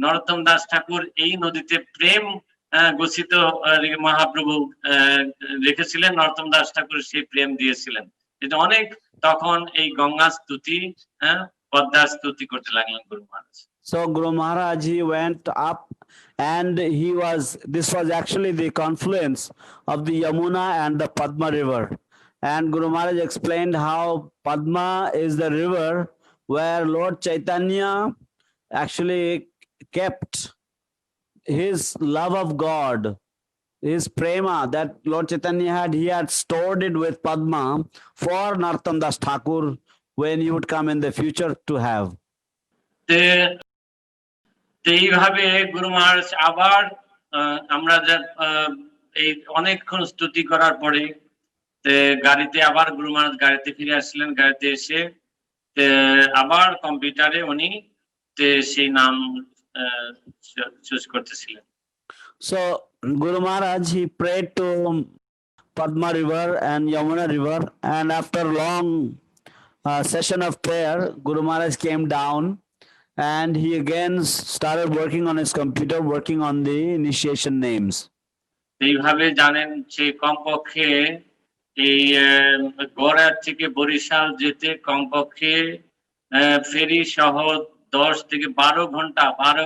নরোত্তম দাস ঠাকুর এই নদীতে প্রেম গচ্ছিত মহাপ্রভু রেখেছিলেন, নরোত্তম দাস ঠাকুর সেই প্রেম দিয়েছিলেন। এটা অনেক তখন এই গঙ্গা স্তুতি, পদ্মা স্তুতি করতে লাগলেন গুরু মহারাজ। So Guru Maharaj, he went up, and this was actually the confluence of the Yamuna and the Padma river, and Guru Maharaj explained how Padma is the river where Lord Chaitanya actually kept his love of God, his prema that Lord Chaitanya had, he had stored it with Padma for Narottam Das Thakur when you would come in the future to have. তে তো এইভাবে গুরু মহারাজ আবার আমরা এই অনেকক্ষণ স্তুতি করার পরে গাড়িতে আবার গুরু মহারাজ গাড়িতে ফিরে আসছিলেন। গাড়িতে এসে আবার কম্পিউটারে উনি সেই নাম চুজ করতেছিলেন। So Guru Maharaj, he prayed to Padma River and Yamuna River, and after long session of prayer, Guru Maharaj came down and he again started working on his computer, working on the initiation names. এইভাবে জানেন যে কমপক্ষে এই গড়ার থেকে বরিশাল যেতে কমপক্ষে ফেরি সহ 10 থেকে 12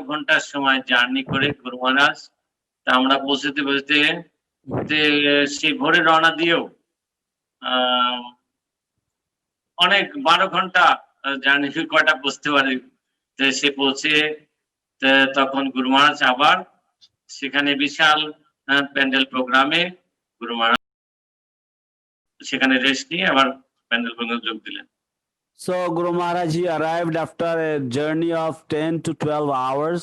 ঘন্টার সময় জার্নি করে গুরু মহারাজ তা আমরা পৌঁছতে সেই ভোরে রওনা দিয়েও অনেক 12 ঘন্টা জার্নি কয়টা পৌঁছতে পারে সে পৌঁছে তখন গুরু মহারাজ আবার সেখানে বিশাল প্যান্ডেল প্রোগ্রামে গুরু মহারাজ সেখানে রেস্ট নিয়ে আবার প্যান্ডেল প্রোগ্রামে যোগ দিলেন। So Guru Maharaj, he arrived after a journey of 10 to 12 hours,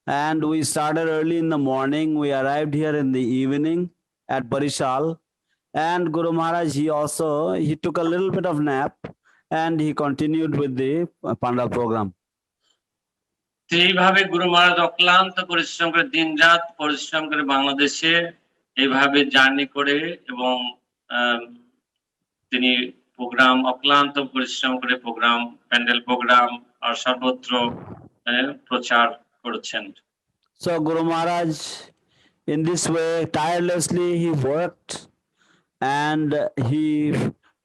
and we started early in the morning. We arrived here in the evening at Barishal, and Guru Maharaj, he took a little bit of nap and he continued with the Pandal program. এইভাবে গুরু মহারাজ অক্লান্ত পরিশ্রম করে দিন রাত পরিশ্রম করে বাংলাদেশে এইভাবে জার্নি করে এবং তিনি প্রোগ্রাম অক্লান্ত পরিশ্রম করে প্রোগ্রাম প্যান্ডেল প্রোগ্রাম আর সর্বত্র প্রচার করেছেন। So Guru Maharaj, in this way, tirelessly he worked and he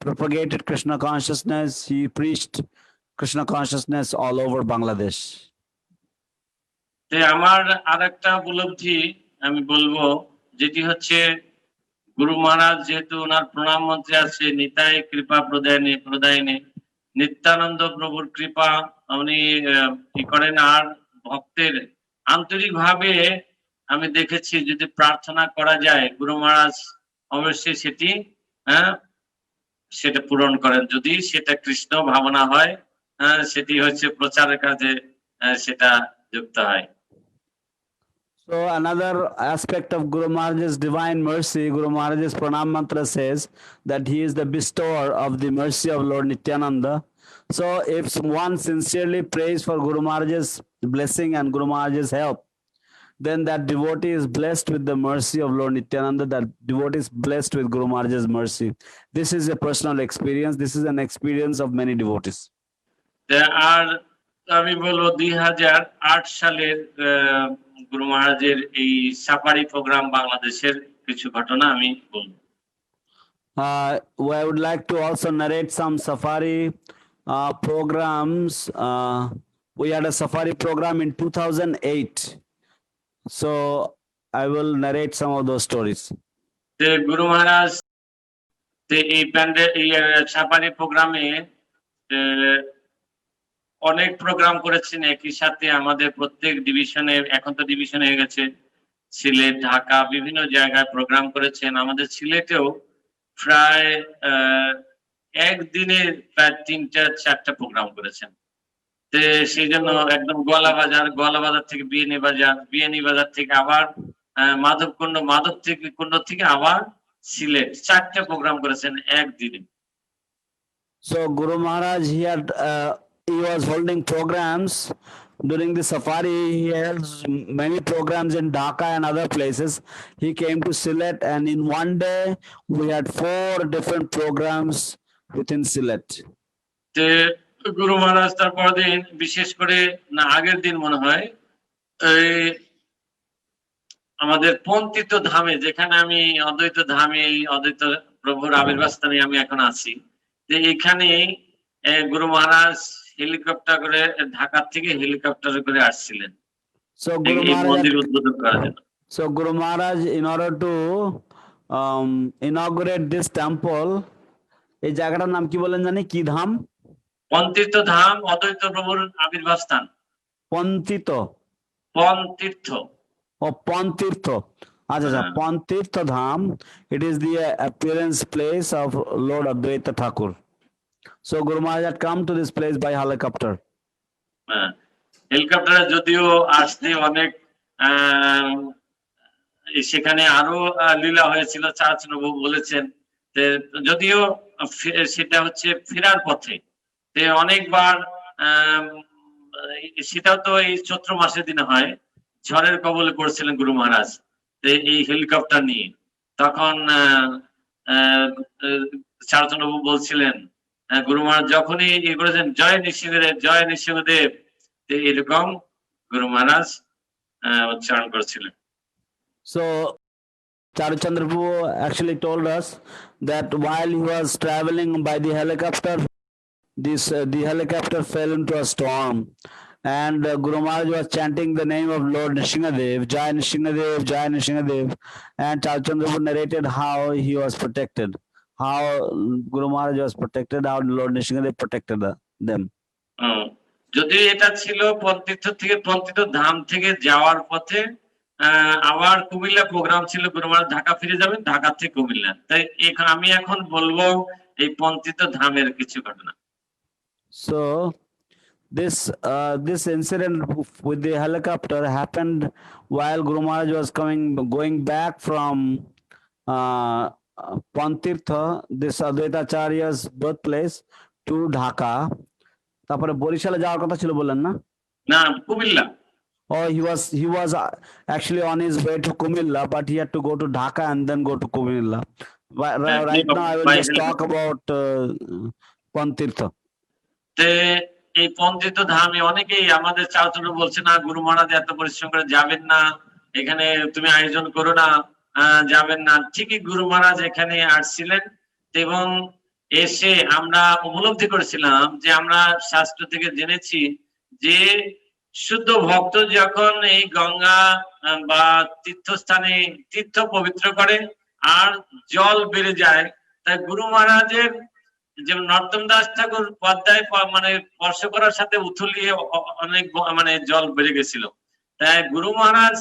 propagated Krishna consciousness. He preached Krishna consciousness all over Bangladesh. আমার আরেকটা উপলব্ধি আমি বলবো যেটি হচ্ছে গুরু মহারাজ যেহেতু ওনার প্রণাম মন্ত্রে আছে নিতাই কৃপা প্রদায়নে নিত্যানন্দ প্রভুর কৃপা উনি কি করেন আর ভক্তের আন্তরিক ভাবে আমি দেখেছি যদি প্রার্থনা করা যায় গুরু মহারাজ অবশ্যই সেটা পূরণ করেন। যদি সেটা কৃষ্ণ ভাবনা হয় সেটি হচ্ছে প্রচারের কাজে সেটা যুক্ত হয়। So another aspect of Guru Maharaj's divine mercy, Guru Maharaj's Pranam Mantra says that he is the bestower of the mercy of Lord Nityananda. So if one sincerely prays for Guru Maharaj's blessing and Guru Maharaj's help, then that devotee is blessed with the mercy of Lord Nityananda, that devotee is blessed with Guru Maharaj's mercy. This is a personal experience. This is an experience of many devotees. আর আমি বলবো 2008 সালের গুরু মহারাজের এই safari programme বাংলাদেশের কিছু ঘটনা আমি বলবো। I would like to also narrate some safari programs. We had a safari program in 2008. So I will narrate some of those stories. গুরু মহারাজ এই সাফারি প্রোগ্রামে অনেক প্রোগ্রাম করেছেন একই সাথে আমাদের প্রত্যেক ডিভিশনে এখন তো ডিভিশন হয়ে গেছে সিলেট ঢাকা বিভিন্ন জায়গায় প্রোগ্রাম করেছেন। আমাদের সিলেটেও প্রায় একদিনে প্রায় 3-4টা প্রোগ্রাম করেছেন। সেই জন্য একদম গোয়ালাবাজার থেকে বিএনই বাজার থেকে আবার মাধবকুণ্ড থেকে আবার সিলেট 4টা প্রোগ্রাম করেছেন একদিনে। So Guru Maharaj, he was holding programs during the safari. He held many programs in Dhaka and other places. He came to Sylhet, and in one day we had 4 different programs within Sylhet. গুরু মহারাজ তারপর দিন বিশেষ করে না আগের দিন মনে হয় আমাদের পন্থিত ধামে যেখানে আমি অদ্বৈত ধামে অদ্বৈত প্রভুর আবির্ভাব স্থানে আমি এখন আছি এখানে গুরু মহারাজ হেলিকপ্টার করে ঢাকা থেকে হেলিকপ্টারে করে আসছিলেন মন্দির উদ্বোধন করার জন্য। So Guru Maharaj, in order to inaugurate this temple, এই জায়গাটার নাম কি বলেন জানি কি ধাম? পন্থিত ধাম অদ্বৈত প্রভুর আবির্ভাব স্থান। পন্তীর্থ ও পন্তীর্থ আচ্ছা পন্তীর্থ ধাম, it is the appearance place of Lord Advaita Thakur. So Guru Maharaj had come to this place by helicopter. হেলিকপ্টারে যদিও আসতে অনেক সেখানে আরো লীলা হয়েছিল, চাচনবাবু বলেছেন। যদিও সেটা হচ্ছে ফেরার পথে অনেকবার সেটাও তো এই চৈত্র মাসের দিনে হয়, ঝড়ের কবলে পড়েছিলেন গুরু মহারাজ এই হেলিকপ্টার নিয়ে। তখন চারচন্দ্রবাবু বলছিলেন গুরু মহারাজ যখনই ইয়ে করেছেন, জয় নৃসিংহদেব, জয় নৃসিংহদেব, এরকম গুরু মহারাজ উচ্চারণ করেছিলেন। So Charuchandra Prabhu actually told us that while he was traveling by the helicopter, the helicopter fell into a storm, and Guru Maharaj was chanting the name of Lord Nrsingadev, Jai Nrsingadev, Jai Nrsingadev, and Charuchandra Prabhu narrated how he was protected, how Guru Maharaj was protected, how Lord Nrsingadev protected them. যদি এটা ছিল পন্থীর্থ থেকে, পন্থীর্থ ধাম থেকে যাওয়ার পথে আবার Comilla programme ছিল, গুরু মহারাজ ঢাকা ফিরে যাবেন, ঢাকা থেকে কুমিল্লা। তাই আমি এখন বলবো এই পন্থীর্থ ধামের কিছু ঘটনা। So this incident with the helicopter happened while Guru Maharaj was going back from Pantirtha, this Advaita Acharya's birthplace, to Dhaka. তারপরে বরিশালে যাওয়ার কথা ছিল বললেন না? না, Comilla. Oh, he was actually on his way to Kumilla, but he had to go to Dhaka and then go to Kumilla. Right now I will just talk about Pantirtha. এই পন্থীর্থ ধামে অনেকেই আমাদের চাচুরা বলছে না গুরু মহারাজ এত পরিশ্রম করে যাবেন না, এখানে তুমি আয়োজন করো না, যাবেন না। ঠিকই গুরু মহারাজ এখানে আসছিলেন এবং এসে আমরা উপলব্ধি করেছিলাম যে আমরা শাস্ত্র থেকে জেনেছি যে শুদ্ধ ভক্ত যখন এই গঙ্গা বা তীর্থস্থানে তীর্থ পবিত্র করে আর জল বেড়ে যায়, তাই গুরু মহারাজের যেমন নর্তম দাস ঠাকুর পদ্মায় মানে স্পর্শ করার সাথে উথলিয়ে অনেক মানে জল বেড়ে গেছিল। তাই গুরু মহারাজ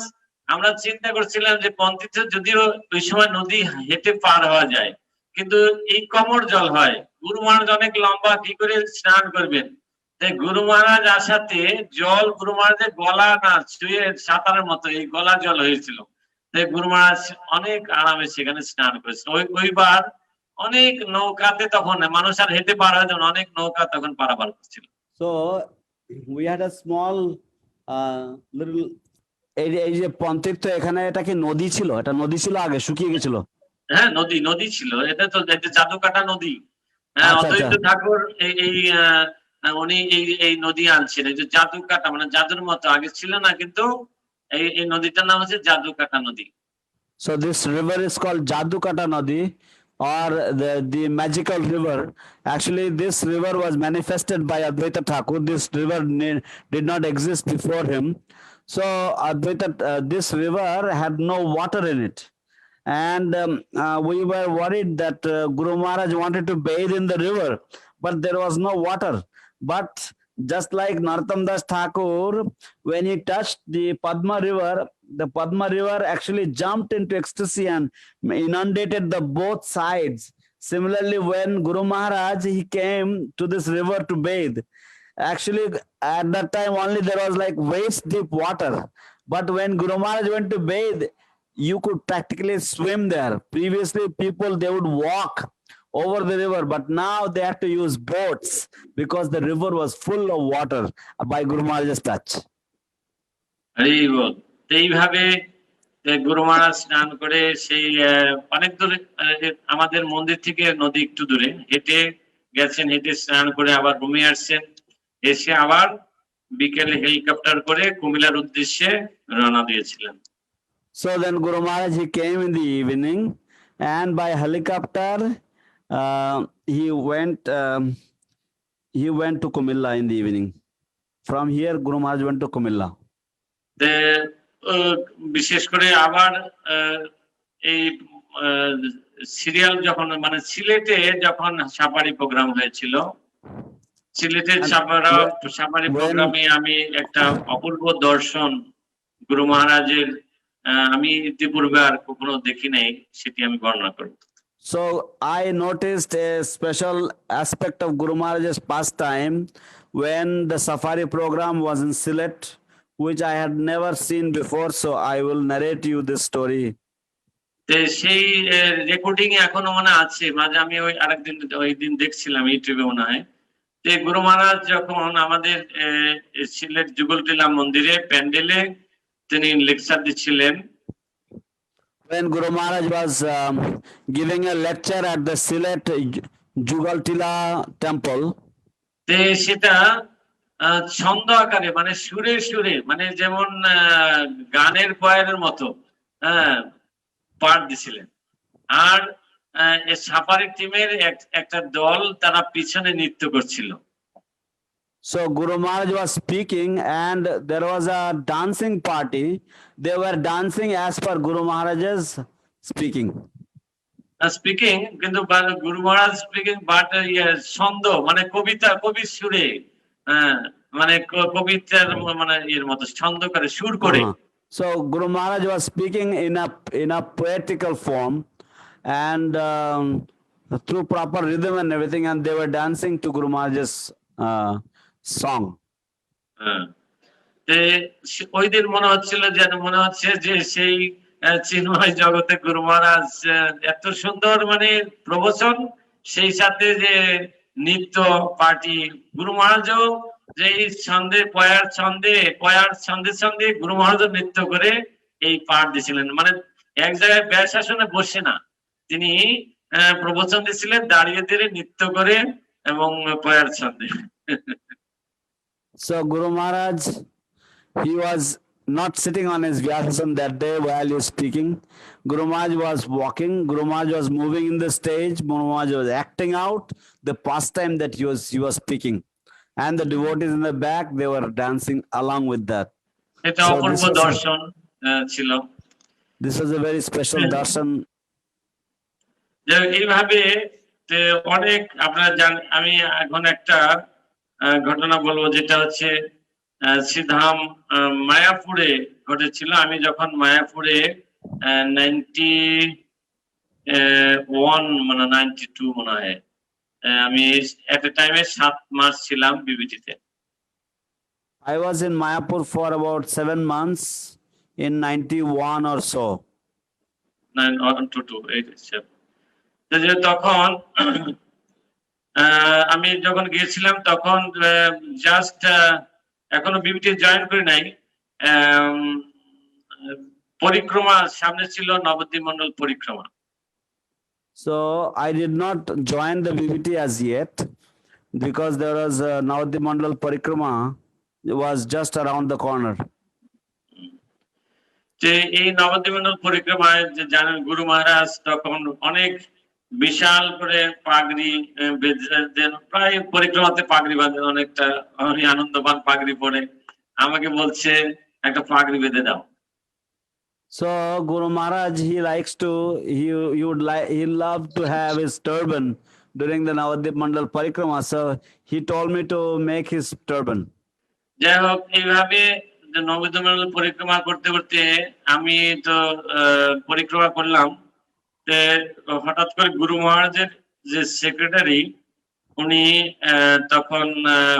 আমরা চিন্তা করছিলাম যে পন্থীর্থ যদিও ওই সময় নদী হেঁটে পার হওয়া যায়, কিন্তু এই কমর জল হয়, গুরু মহারাজ অনেক লম্বা কি করে স্নান করবেন। তাই গুরু মহারাজ আসাতে জল গুরু মহারাজের গলা না ছুঁয়ে সাঁতারের মতো এই গলা জল হয়েছিল। তাই গুরু মহারাজ অনেক আরামে সেখানে স্নান করেছিল। ওইবার অনেক নৌকাতে তখন মানুষ আর হেঁটে পার হয়, অনেক নৌকা তখন পারাপার করছিল। So we had a small little এই যে পন্থীর্থ, এখানে এটা কি নদী ছিল? এটা নদী ছিল, আগে শুকিয়ে গেছিল। হ্যাঁ, নদী ছিল, এটা তো জাদুকাটা নদী। হ্যাঁ, অদ্বৈত ঠাকুর উনি এই নদী আনছেন, এই যে জাদুকাটা মানে জাদুর মতো, আগে ছিল না, কিন্তু এই নদীটার নাম হচ্ছে জাদুকাটা নদী। So this river is called Jadukata Nadi, or the magical river. Actually this river was manifested by Advaita Thakur. This river did not exist before him. So this river had no water in it, and we were worried that Guru Maharaj wanted to bathe in the river, but there was no water. But just like Narottam Das Thakur, when he touched the Padma river actually jumped into ecstasy and inundated the both sides. Similarly, when Guru Maharaj he came to this river to bathe, actually at that time only there was like waist deep water, but when Guru Maharaj went to bathe, you could practically swim there. Previously people they would walk over the river, but now they have to use boats because the river was full of water by Guru Maharaj's touch. এইভাবে গুরু মহারাজ স্নান করে সেই অনেক দূরে, আমাদের মন্দির থেকে নদী একটু দূরে হেঁটে গেছেন, হেঁটে স্নান করে আবার রুমে আসছেন, এসে আবার বিকেলে হেলিকপ্টার করে কুমিল্লার উদ্দেশ্যে রওনা দিয়েছিলেন। So then Guru Maharaj he came in the evening, and by helicopter he went to Kumilla in the evening. From here Guru Maharaj went to Kumilla. বিশেষ করে আবার এই সিরিয়াল যখন মানে সিলেটে যখন সাফারি প্রোগ্রাম হয়েছিল, সিলেটের সাফারি প্রোগ্রামে আমি একটা অপূর্ব দর্শন গুরু মহারাজের আমি ইতিপূর্বে আর কখনো দেখি নাই, সেটি আমি বর্ণনা করব। So I noticed a special aspect of Guru Maharaj's pastime when the safari program was in Sylhet, which I had never seen before. So I will narrate you this story. তো সেই রেকর্ডিং এখনো মনে আছে, মাঝে আমি ওই আরেকদিন ওই দিন দেখছিলাম ইউটিউবে মনে হয়, যে গুরু মহারাজ যখন আমাদের সিলেট যুগলটিলা মন্দিরে প্যান্ডেলে তিনি লেকচার দিচ্ছিলেন। When Guru Maharaj was giving a lecture at the Sylhet Jugaltila temple, তে সেটা ছন্দ আকারে মানে সুরে সুরে, মানে যেমন গানের কোয়ারের মতো পাঠ দিছিলেন। আর সাফারি টিমের একটা দল তারা পিছনে নৃত্য করছিল। so Guru Maharaj was speaking and there was a dancing party. They were dancing as per Guru Maharaj's speaking. Speaking কিন্তু গুরু মহারাজ স্পিকিং বাট ছন্দ মানে কবিতা, কবির সুরে, মানে কবিতার মানে এর মতো ছন্দ করে সুর করে। So Guru Maharaj was speaking in a poetical form and through proper rhythm and everything, and they were dancing to Guru Maharaj's song. ওই দিন মনে হচ্ছিল যেন মনে হচ্ছে যে সেই চিন্ময় জগতে গুরু মহারাজ এত সুন্দর মানে প্রবচন, সেই সাথে যে নৃত্য পার্টি, গুরু মহারাজও যে ছন্দে পয়ার ছন্দে ছন্দে গুরু মহারাজ নৃত্য করে এই পাঠ দিছিলেন। মানে এক জায়গায় ব্যাসাসনে বসে না, তিনি প্রবচন দিছিলেন দাঁড়িয়ে দাঁড়িয়ে নৃত্য করে এবং পয়ার ছন্দে। So Guru Maharaj, he was not sitting on his Vyasasan that day while he was speaking. Guru Maharaj was walking, Guru Maharaj was moving in the stage, Guru Maharaj was acting out the pastime that he was speaking. And the devotees in the back, they were dancing along with that. এটা অপূর্ব দর্শন ছিল। This was a very special darshan. যে এইভাবে অনেক আপনারা জানেন, আমি এখন একটা ঘটনা বলবো যেটা হচ্ছে শ্রীধাম মায়াপুরে ঘটেছিল। আমি যখন মায়াপুরে 91 মানে 92 মনে হয়, আমি এট এ টাইমে 7 মাস ছিলাম বিবিটিতে। I was in Mayapur for about 7 months in 91 or so. 9 তখন আমি যখন গিয়েছিলাম তখন জাস্ট এখনো বিবিটি জয়েন করি নাই, পরিক্রমা সামনে ছিল, নবদ্বীপ মন্ডল পরিক্রমা। So I did not join the BBT as yet because there was Navadvip Mandal Parikrama was just around the corner. যে এই নবদ্বীপ মন্ডল পরিক্রমায় যে জানেন গুরু মহারাজ তখন অনেক বিশাল করে পাগড়ি বেঁধেন, প্রায় পরিক্রমাতে পাগড়ি বাঁধেন, অনেকটা আনন্দবান পাগড়ি পরে আমাকে বলছে একটা পাগড়ি বেঁধে দাও। So Guru Maharaj, he loved to have his turban during the Navadvip Mandal Parikrama, so he told me to make his turban. যাই হোক, এইভাবে নবদ্বীপ মন্ডল পরিক্রমা করতে করতে আমি তো পরিক্রমা করলাম। হঠাৎ করে গুরু মহারাজের যে সেক্রেটারি, উনি তখন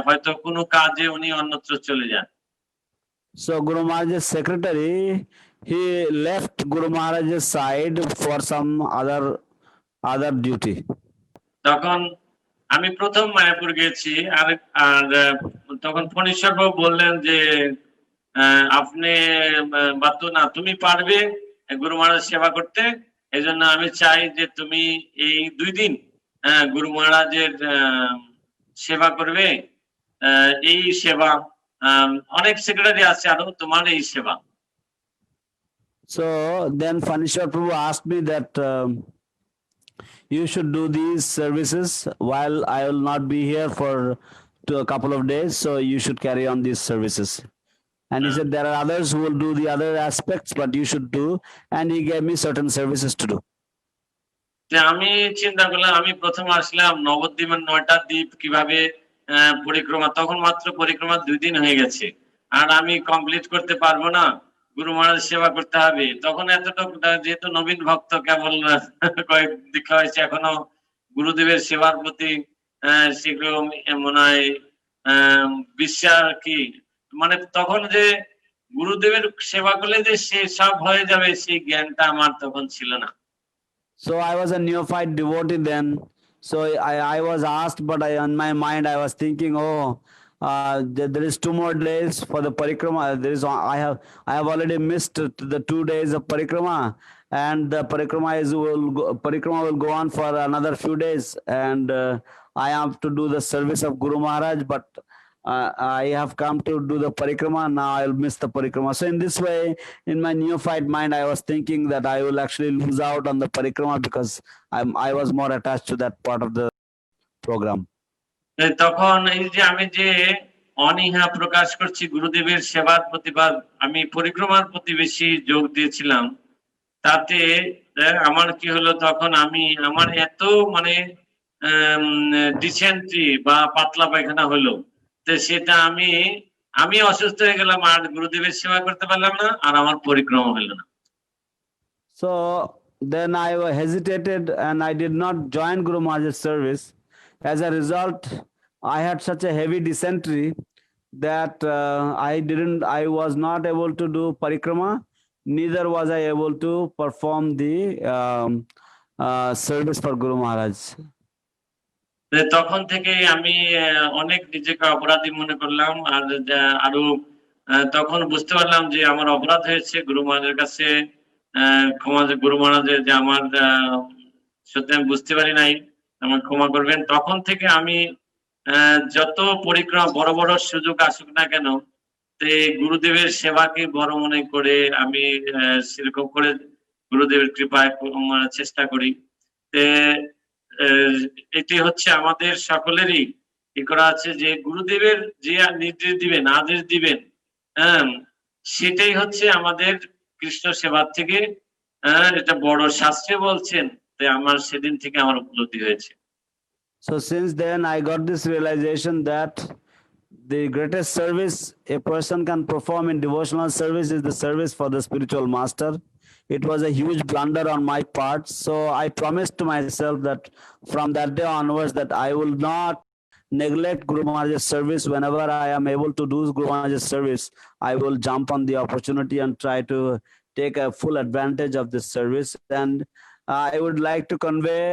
হয়তো কোনো কাজে উনি অন্যত্র চলে যান। So Guru Maharaj's secretary, he left Guru Maharaj's side for some other duty. তখন আমি প্রথম মায়াপুর গেছি, আর তখন ফণীশ্বর বাবু বললেন যে আপনি বাতু না, তুমি পারবে গুরু মহারাজ সেবা করতে, এই জন্য আমি চাই যে তুমি এই 2 দিন গুরু মহারাজের সেবা করবে। এই সেবা অনেক সেক্রেটারি আছে, আরো তোমার এই সেবা। So then Phanishwar Prabhu asked me that you should do these services while I will not be here for a couple of days, so you should carry on these services. And he said there are others who will do the other aspects, but you should do, and he gave me certain services to do. আমি চিন্তা করলাম, আমি প্রথম আসলাম নবদ্বীপের 9টা দ্বীপ কিভাবে পরিক্রমা, তখন মাত্র পরিক্রমা 2 দিন হয়ে গেছে, আর আমি কমপ্লিট করতে পারবো না। গুরু মহারাজ সেবা করতে হবে, তখন এতটুকু যেহেতু নবীন ভক্ত কেবল কয়েক দীক্ষা হয়েছে, এখনো গুরুদেবের সেবার প্রতি সেগুলো মনে হয় বিশ্বাস কি, মানে তখন যে গুরুদেবের সেবা করলে যে সে সব হয়ে যাবে সেই জ্ঞানটা আমার তখন ছিল না। So I was a neophyte devotee then. So I was asked, but in my mind I was thinking, oh, there is 2 more days for the parikrama. I have already missed the 2 days of parikrama, and the parikrama will go on for another few days, and I have to do the service of Guru Maharaj, but I have come to do the parikrama. Now I'll miss the parikrama. So in this way, in my neophyte mind, I was thinking that I will actually lose out on the parikrama because I was more attached to that part of the program. তখন এই যে আমি যে অনীহা প্রকাশ করছি গুরুদেবের সেবার প্রতি বা আমি পরিক্রমার প্রতি বেশি যোগ দিয়েছিলাম, তাতে আমার কি হলো, তখন আমি আমার এত মানে ডিসেন্ট্রি বা পাতলা পায়খানা হলো, তো সেটা আমি অসুস্থ হয়ে গেলাম, আর গুরুদেবের সেবা করতে পারলাম না, আর আমার পরিক্রমা হলো না। So then I hesitated and I did not join Guru Maharaj's service. As a result, I had such a heavy dysentery that I was not able to do parikrama, neither was I able to perform the service for Guru Maharaj. তখন থেকে আমি অনেক নিজেকে অপরাধী মনে করলাম, আর আরো তখন বুঝতে পারলাম যে আমার অপরাধ হয়েছে, গুরু মহারাজের কাছে ক্ষমা, গুরু মহারাজের যে আমার সত্যি আমি বুঝতে পারি নাই, আমার ক্ষমা করবেন। তখন থেকে আমি যত পরিক্রমা বড় বড় সুযোগ আসুক না কেন, তে গুরুদেবের সেবাকে বড় মনে করে আমি সেরকম করে গুরুদেবের কৃপায় চেষ্টা করি। এটি হচ্ছে আমাদের সকলেরই কি করা আছে, যে গুরুদেবের যে নির্দেশ দিবেন, আদেশ দিবেন, সেটাই হচ্ছে আমাদের কৃষ্ণ সেবার থেকে এটা বড়। শাস্ত্রে বলছেন, তাই আমার সেদিন থেকে আমার উপলব্ধি হয়েছে। So since then I got this realization that the greatest service a person can perform in devotional service is the service for the spiritual master. It was a huge blunder on my part. So I promised to myself that from that day onwards that I will not neglect Guru Maharaj's service. Whenever I am able to do Guru Maharaj's service, I will jump on the opportunity and try to take a full advantage of this service. And I would like to convey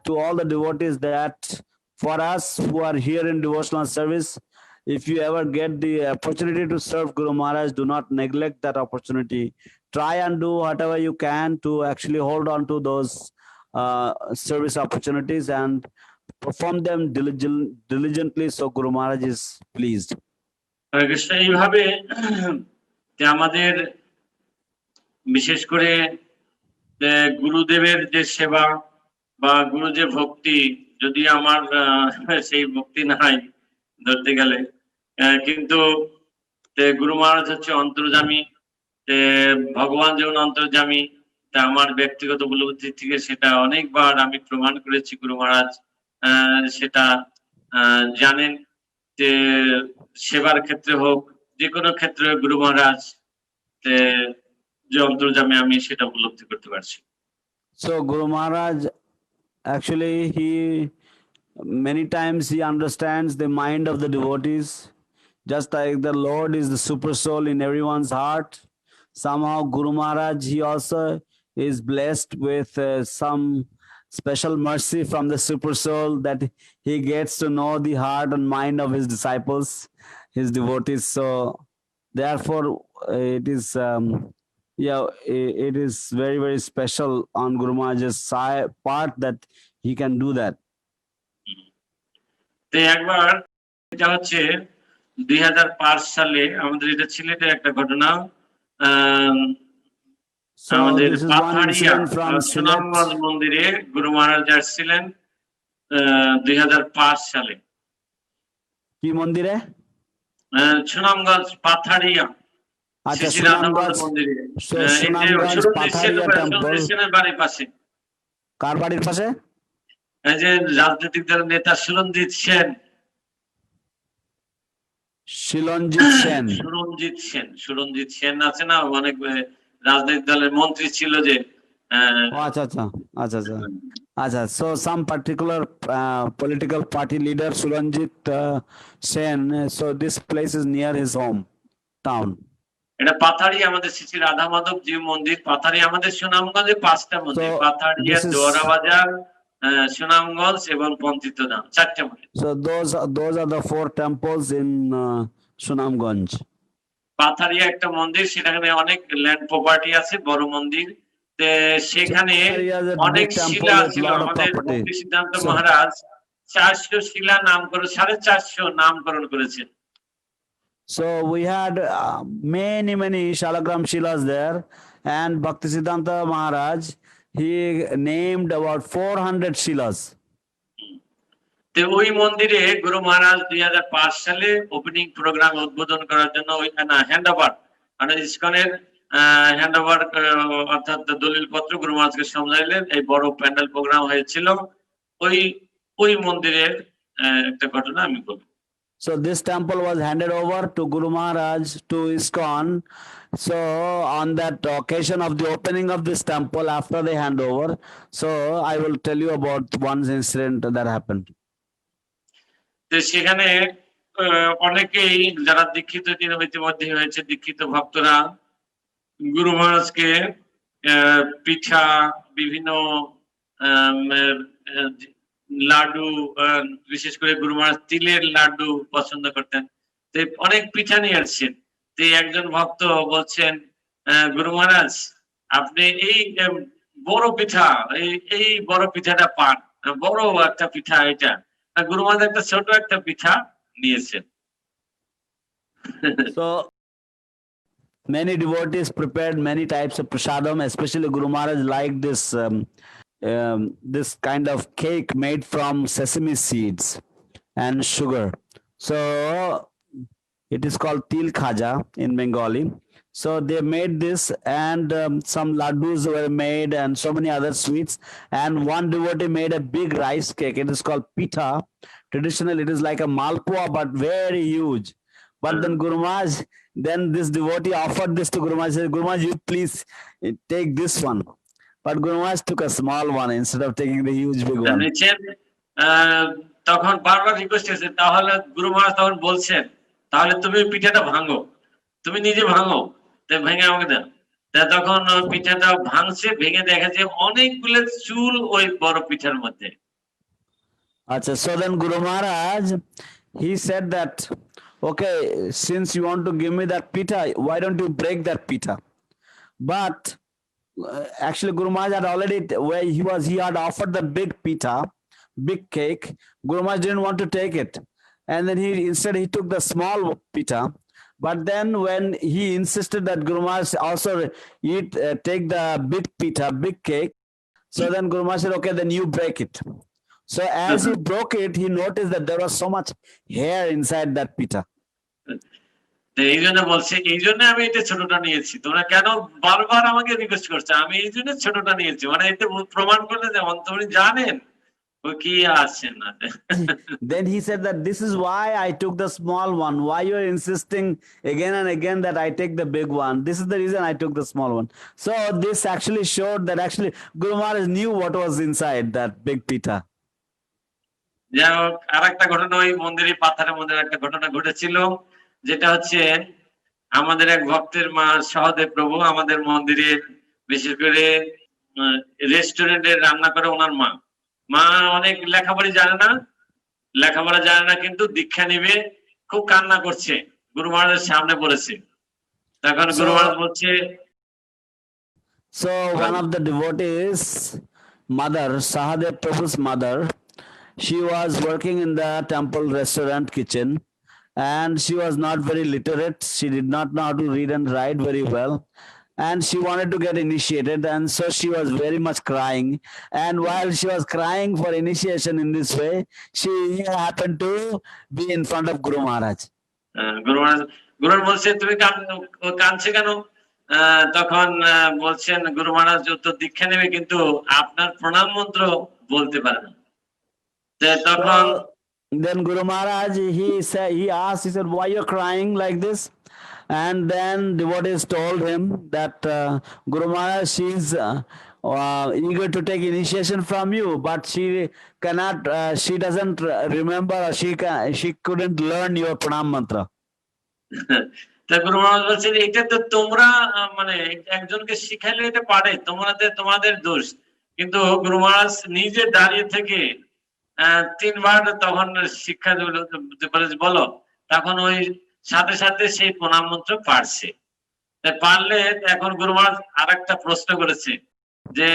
to all the devotees that for us who are here in devotional service, if you ever get the opportunity to serve Guru Maharaj, do not neglect that opportunity. Try and do whatever you can to actually hold on to those service opportunities and perform them diligently so Guru Maharaj is pleased. এইভাবে আমাদের বিশেষ করে গুরুদেবের যে সেবা বা গুরু যে ভক্তি, যদি আমার সেই ভক্তি নাই ধরতে গেলে, কিন্তু গুরু মহারাজ হচ্ছে অন্তর্যামী, ভগবান যেমন অন্তর্যামী, তা আমার ব্যক্তিগত উপলব্ধি থেকে সেটা অনেকবার আমি প্রমাণ করেছি। গুরু মহারাজ সেটা জানেন, যে সেবার ক্ষেত্রে হোক, যে কোনো ক্ষেত্রে গুরু মহারাজ যে অন্তর্যামী, আমি সেটা উপলব্ধি করতে পারছি। So Guru Maharaj actually many times he understands the mind of the devotees, just like the Lord is the super soul in everyone's heart. Somehow Guru Maharaj, he also is blessed with some special mercy from the super soul, that he gets to know the heart and mind of his disciples, his devotees. So therefore it is it is very, very special on Guru Maharaj's part that he can do that. একবার এটা হচ্ছে 2005 সালে আমাদের এটা সিলেটের একটা ঘটনা। আমাদের পাথাড়িয়া সুনামগঞ্জ মন্দিরে গুরু মহারাজ আসছিলেন 2005 সালে। কি মন্দিরে? সুনামগঞ্জ পাথাড়িয়া। আচ্ছা, সুনামগঞ্জ মন্দিরে। সুনামগঞ্জ পাথাড়িয়া টেম্পল বাড়ির পাশে। কার বাড়ির পাশে? এই যে রাজনৈতিক দলের নেতা সুরঞ্জিত সেন। Shilonjit Sen. সুরঞ্জিত সেন আছে না, অনেক রাজনৈতিক দলের মন্ত্রী ছিল যে Oh, acha. So some particular political party leader Shilonjit Sen. So this place is near his home town. এটা পাথারি, আমাদের শ্রী শ্রী রাধা মাধব জি মন্দির পাথারি, আমাদের সুনামগঞ্জে 5টা মন্দির, পাথারিয়া, জোয়ারা বাজার, সুনামগঞ্জ এবং পঞ্চিতধাম, 4টে মন্দির। So those are the 4 temples in Sunamganj. Patharia একটা মন্দির, সেখানে অনেক ল্যান্ড প্রপার্টি আছে, বড় মন্দির, সেখানে অনেক শিলা ছিল। আমাদের মুক্তি সিদ্ধান্ত মহারাজ 400 শিলা নামকরণ, 450 নামকরণ করেছেন। So we had many Shalagram Shilas there, and Bhaktisiddhanta Maharaj, he named about 400 Shilas. তো ওই মন্দিরে গুরু মহারাজ 2005 সালে ওপেনিং প্রোগ্রাম উদ্বোধন করার জন্য ওইখানে হ্যান্ডওভার, মানে ইসকনের হ্যান্ডওভার অর্থাৎ দলিল পত্র গুরু মহারাজকে সমঝাইলেন, এই বড় প্যান্ডেল প্রোগ্রাম হয়েছিল। ওই মন্দিরের একটা ঘটনা আমি বলবো। So this temple was handed over to Guru Maharaj to ISKCON. So on that occasion of the opening of this temple, after they hand over, so I will tell you about one incident that happened. তো সেখানে অনেকেই যারা দীক্ষিত ইতিমধ্যে হয়েছে, দীক্ষিত ভক্তরা গুরু মহারাজকে পিঠা, বিভিন্ন লাড্ডু, বিশেষ করে গুরু মহারাজ তিলের লাড্ডু পছন্দ করতেন, তো অনেক পিঠা নিয়ে আসছেন। তো একজন ভক্ত বলছেন, গুরু মহারাজ আপনি এই বড় পিঠা, এই বড় পিঠাটা পান, বড় একটা পিঠা এটা। গুরু মহারাজ একটা ছোট একটা পিঠা নিয়েছেন। So many devotees prepared many types of prasadam, especially Guru Maharaj liked this kind of cake made from sesame seeds and sugar. So it is called til khaja in Bengali. So they made this, and some laddus were made and so many other sweets, and one devotee made a big rice cake. It is called pita. Traditionally it is like a malpua but very huge. But then Guru Maharaj, then this devotee offered this to Guru Maharaj, said, Guru Maharaj, you please take this one. But Guru Maharaj took a small one instead of taking the huge big one. তখন বারবার request করেছে, তাহলে গুরু মহারাজ তখন বলছেন, তাহলে তুমি পিঠাটা ভাঙো, তুমি নিজে ভাঙো, ভেঙে আমাকে দাও। তখন পিঠাটা ভাঙছে, ভেঙে দেখা যায় অনেকগুলো চুল ওই বড় পিঠার মধ্যে। আচ্ছা, so then Guru Maharaj, he said that, okay, since you want to give me that pita, why don't you break that pita? But actually Guru Maharaj had already, where he had offered the big pita, big cake. Guru Maharaj didn't want to take it, and then instead he took the small pita. But then when he insisted that Guru Maharaj also take the big pita, big cake, so then Guru Maharaj said, okay, then you break it. So as he broke it, he noticed that there was so much hair inside that pita. এই জন্য বলছে, এই জন্য আমি এটা ছোটটা নিয়েছি, তোমরা কেন বারবার আমাকে রিকোয়েস্ট করছো, আমি এই জন্য ছোটটা নিয়েছি, মানে এটা প্রমাণ করলে যেমন তুমি জানেন ও কি আসছেন না। Then he said that this is why I took the small one. Why you are insisting again and again that I take the big one? This is the reason I took the small one. So this actually showed that actually Guru Maharaj knew what was inside that big pita. যাই হোক, আর একটা ঘটনা ওই মন্দিরে, পাথারের মন্দিরে একটা ঘটনা ঘটেছিল, যেটা হচ্ছে আমাদের এক ভক্তের মা সহদেব প্রভু আমাদের মন্দিরে বিশেষ করে রেস্টুরেন্টে রান্না করে ওনার মা অনেক লেখাপড়া জানে না, কিন্তু দীক্ষা নিবে, খুব কান্না করছে, গুরু মহারাজের সামনে পড়েছে। তখন গুরু মহারাজ বলছে, so one of the devotees mother, Sahadev Prabhu's mother, she was working in the temple restaurant kitchen, and she was not very literate. She did not know how to read and write very well, and she wanted to get initiated, and so she was very much crying. And while she was crying for initiation in this way, she happened to be in front of Guru Maharaj. গুরু বলছে, তুমি কাঁদছে কেন? তখন বলছেন গুরু মহারাজ তো দীক্ষা নেবে, কিন্তু আপনার প্রণাম মন্ত্র বলতে পারে না। তখন Then Guru Maharaj, he asked, he said, why you're crying like this? And then devotees told him that Guru Maharaj, she's eager to take initiation from you, but she cannot, she doesn't remember, or she couldn't learn your pranam mantra. তা গুরু মহারাজ বলছেন এটা তো তোমরা মানে একজনকে শিখাইলে এটা পারে, তোমাদের দোষ। কিন্তু গুরু মহারাজ নিজে দাঁড়িয়ে থেকে 3 বার তখন শিক্ষা বলো, তখন ওই সাথে সাথে সেই প্রণাম মন্ত্র পারছে। পারলে এখন গুরু মহারাজ আরেকটা প্রশ্ন করেছে যে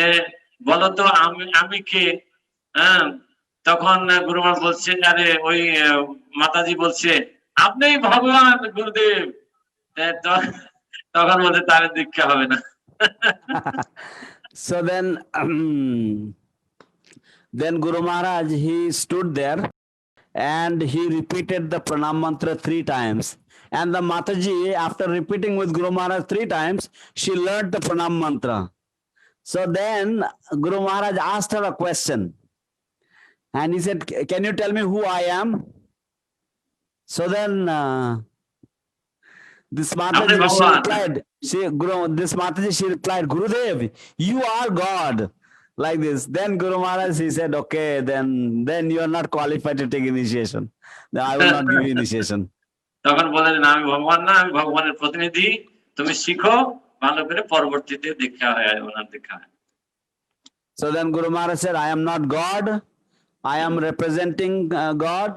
বলতো আমি কে? তখন গুরু মহারাজ বলছে, আরে ওই মাতাজি বলছে আপনিই ভগবান গুরুদেব। তখন বলতে তার দীক্ষা হবে না। So then Guru Maharaj, he stood there and he repeated the pranam mantra 3 times. And the Mataji, after repeating with Guru Maharaj 3 times, she learned the pranam mantra. So then Guru Maharaj asked her a question. And he said, can you tell me who I am? So then this Mataji, she replied, Gurudev, you are God. Like this. Then Guru Maharaj, he said, okay, then you are not qualified to take initiation. Then I will not give you initiation. তখন বলেন আমি ভগবান না, আমি ভগবানের প্রতিনিধি, তুমি শিখো ভালো করে, পরবর্তীতে দীক্ষা হয় ওনার দীক্ষা হয়। So then Guru Maharaj said, I am not God, I am representing God.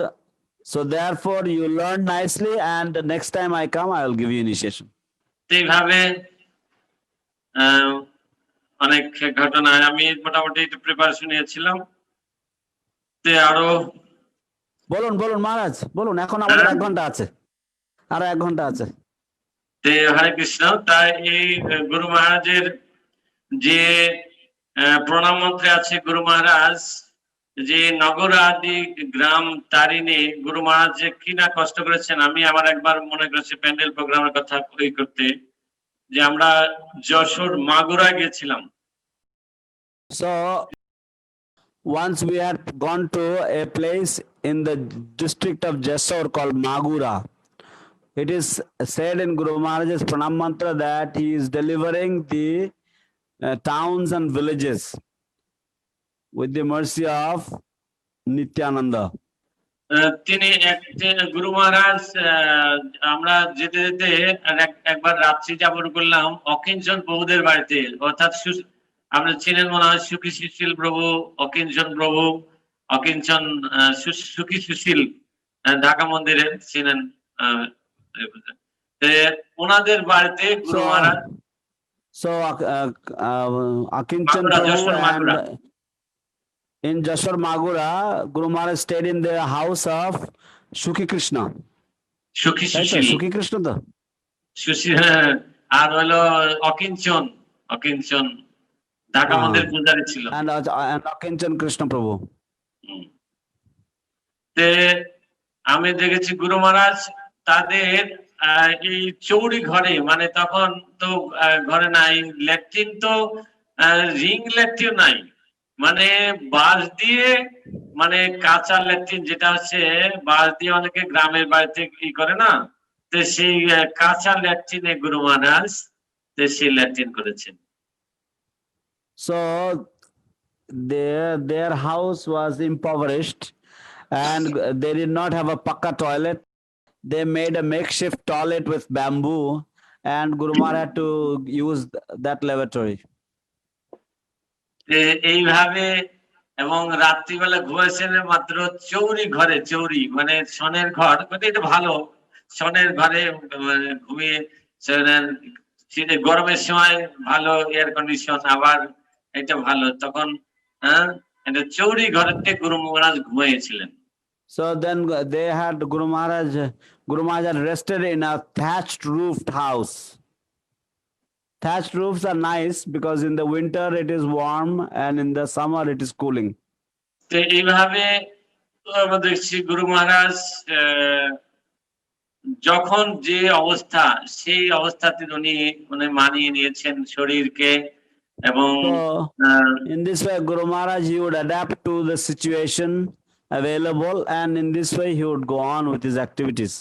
So therefore you learn nicely, and the next time I come, I will give you initiation. এইভাবে অনেক ঘটনায় আমি মোটামুটি একটু প্রিপারেশন নিয়েছিলাম। তে আরো বলুন মহারাজ বলুন, এখন আমাদের 1 ঘন্টা আছে, আরো 1 ঘন্টা আছে। তে হরে কৃষ্ণ। তাই এই গুরু মহারাজের যে প্রণাম মন্ত্রে আছে, গুরু মহারাজ যে নগর আদি গ্রাম তারিণে গুরু মহারাজ যে কিনা কষ্ট করেছেন, আমি আমার একবার মনে করেছি প্যান্ডেল প্রোগ্রামের কথা করতে, যে আমরা যশোর মাগুরা গেছিলাম। So once we had gone to a place in the district of Jessore called Magura. It is said in Guru Maharaj's pranam mantra that he is delivering the towns and villages with the mercy of Nityananda. তিনি গুরু মহারাজ আমরা যেতে যেতে একবার রাত্রি যাপন করলাম অকিঞ্চন প্রভুদের বাড়িতে, অর্থাৎ আমরা ছিলেন মনে হয় সুখী সুশীল প্রভু, অকিঞ্চন প্রভু, অকিঞ্চন সুখী সুশীল ঢাকা মন্দিরে ছিলেন। ওনাদের বাড়িতে গুরু মহারাজ, so Akinchan Prabhu in Jashore Magura, Guru Maharaj stayed in the house of Shukhi Krishna. সুখী সুশীল, Shukhi Krishna to সুশীল আর হলো অকিঞ্চন ঢাকা মন্দির পূজারী ছিল, and Akinchan Krishna Prabhu. তে আমি দেখেছি গুরু মহারাজ তাদের এই চৌড়ি ঘরে, মানে তখন তো ঘরে নাই ল্যাট্রিন, তো রিং ল্যাট্রিন নাই, মানে বাঁশ দিয়ে, মানে কাঁচা ল্যাট্রিন যেটা হচ্ছে বাঁশ দিয়ে অনেকে গ্রামের বাড়িতে ই করে না, তো সেই কাঁচা ল্যাট্রিনে গুরু মহারাজ সেই ল্যাট্রিন করেছেন। So their house was impoverished and they did not have a pakka toilet. They made a makeshift toilet with bamboo, and Guru Maharaj had to use that lavatory. এইভাবে এবং রাত্রিবেলা ঘুমাইছেন মাত্র চৌরি ঘরে, চৌরি মানে সনের ঘর, এটা ভালো, সনের ঘরে ঘুমিয়ে, গরমের সময় ভালো এয়ার কন্ডিশন, আবার এটা ভালো, তখন এটা চৌরি ঘরে গুরু মহারাজ ঘুমিয়েছিলেন। So then they had Guru Maharaj had rested in a thatched roofed house. Thatched roofs are nice because in the winter it is warm and in the summer it is cooling. তো এইভাবে দেখছি গুরু মহারাজ যখন যে অবস্থা, সেই অবস্থাতে উনি মানিয়ে নিয়েছেন শরীরকে, এবং in this way Guru Maharaj, he would adapt to the situation available, and in this way he would go on with his activities.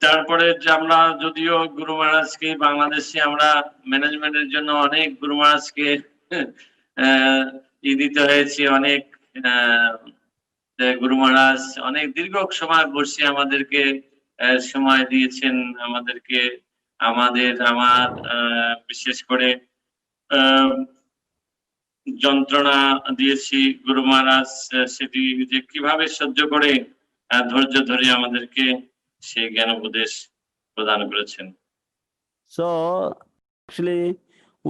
তারপরে যে আমরা যদিও গুরু মহারাজকে বাংলাদেশে আমরা ম্যানেজমেন্টের জন্য অনেক গুরু মহারাজকে দিতে হয়েছে, অনেক গুরু মহারাজ অনেক দীর্ঘ সময় বসে আমাদেরকে সময় দিয়েছেন, আমাদেরকে আমার বিশেষ করে যন্ত্রণা দিয়েছি গুরু মহারাজ, সেটি যে কিভাবে সহ্য করে ধৈর্য ধরে আমাদেরকে সেই জ্ঞান উপদেশ প্রদান করেছেন। So actually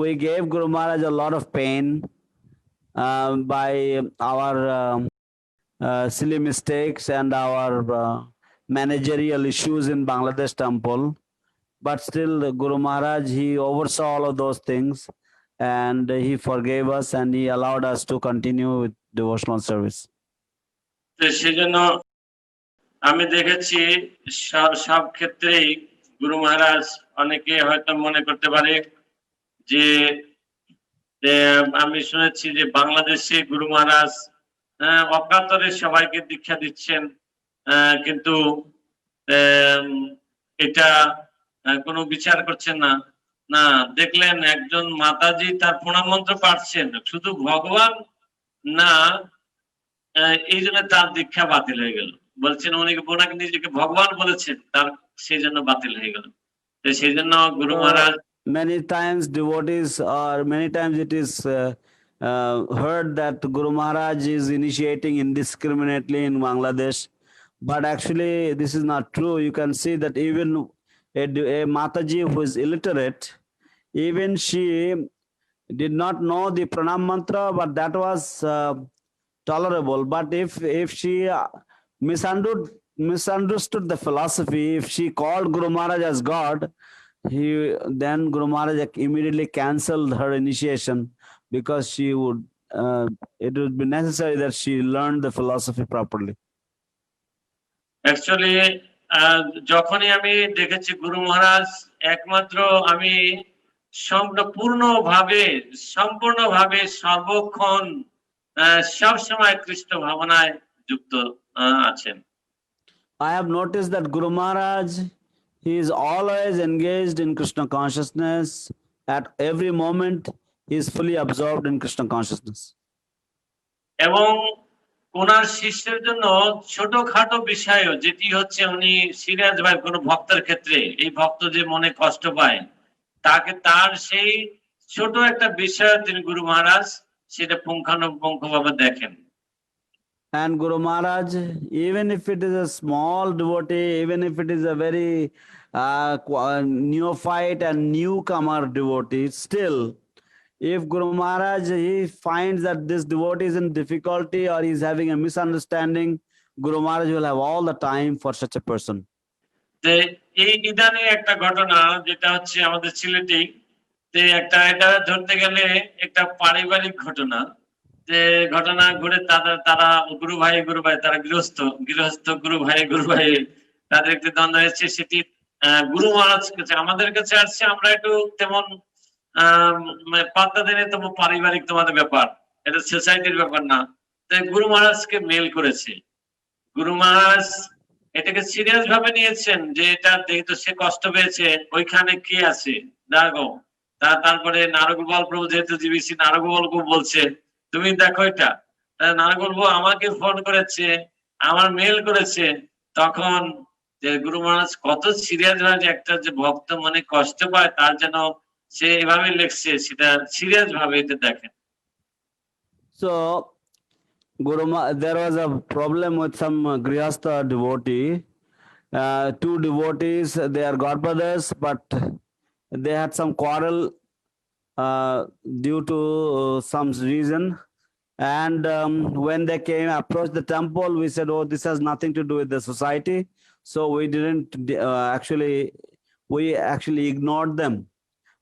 we gave Guru Maharaj a lot of pain by our silly mistakes and our managerial issues in Bangladesh temple, but still Guru Maharaj, he oversaw all of those things and he forgave us and he allowed us to continue with devotional service. সেজন্য আমি দেখেছি সব ক্ষেত্রেই গুরু মহারাজ, অনেকে হয়তো মনে করতে পারে যে আমি শুনেছি যে বাংলাদেশে গুরু মহারাজ অকাতরে সবাইকে দীক্ষা দিচ্ছেন, কিন্তু এটা কোনো বিচার করছেন না। না, দেখলেন একজন মাতাজি তার প্রণাম মন্ত্র পাঠছেন, শুধু ভগবান না, এই জন্য তার দীক্ষা বাতিল হয়ে গেল। বলছেন ওনাকে নিজেকে ভগবান বলেছেন, তার সেই জন্য বাতিল হয়ে গেল। তো সেই জন্য গুরু মহারাজ, many times devotees, or many times it is heard that Guru Maharaj is initiating indiscriminately in Bangladesh, but actually this is not true. You can see that even a Mataji who is illiterate, even she did not know the pranam mantra, but that was tolerable. But if she misunderstood the philosophy, if she called Guru Maharaj as God, then Guru Maharaj immediately cancelled her initiation, because it would be necessary that she learned the philosophy properly. Actually, যখনই আমি দেখেছি গুরু মহারাজ একমাত্র আমি সম্পূর্ণভাবে সর্বক্ষণ সবসময় কৃষ্ণ ভাবনায় যুক্ত আছেন। I have noticed that Guru Maharaj, he is always engaged in Krishna consciousness. At every moment, he is fully absorbed in Krishna consciousness. এবং ওনার শিষ্যের জন্য ছোটখাটো বিষয়, যেটি হচ্ছে উনি সিরিয়াস ভাই কোনো ভক্তের ক্ষেত্রে, এই ভক্ত যে মনে কষ্ট পায়, তাকে তার সেই ছোট একটা বিষয় তিনি গুরু মহারাজ সেটা পুঙ্খানুপুঙ্খভাবে দেখেন। And Guru Maharaj, even if it is a small devotee, even if it is a very neophyte and newcomer devotee, still, if Guru Maharaj, he finds that this devotee is in difficulty or he is having a misunderstanding, Guru Maharaj will have all the time for such a person. এই ইদানিং একটা ঘটনা, যেটা হচ্ছে আমাদের সিলেটে, এটা ধরতে গেলে একটা পারিবারিক ঘটনা, যে ঘটনা ঘুরে তারা গুরু ভাই তারা গৃহস্থ গুরু ভাই তাদের একটি দ্বন্দ্ব হয়েছে। সেটি গুরু মহারাজ কাছে, আমাদের কাছে আসছে, আমরা একটু তেমন পাত্তা দেনে, তোমার পারিবারিক তোমাদের ব্যাপার, এটা সোসাইটির ব্যাপার না। তাই গুরু মহারাজকে মেল করেছে। গুরু মহারাজ এটাকে সিরিয়াস ভাবে নিয়েছেন, যে এটা যেহেতু সে কষ্ট পেয়েছে, ওইখানে কে আছে দেখো। তারপরে নারগোপাল প্রভু যেহেতু জিবিসি, নারগোপাল প্রভু বলছে তুমি দেখো এটা। নারগোপাল প্রভু আমাকে ফোন করেছে, আমার মেল করেছে। তখন যে গুরু মহারাজ কত সিরিয়াস ভাবে, একটা যে ভক্ত মনে কষ্ট পায় তার যেন সে এভাবে লিখছে, সেটা সিরিয়াস ভাবে এটা দেখেন। So there was a problem with some Grihastha devotee. Two devotees, they are godbrothers, but they had some quarrel due to some reason. And when they approached the temple, we said, oh, this has nothing to do with the society. So we didn't we actually ignored them.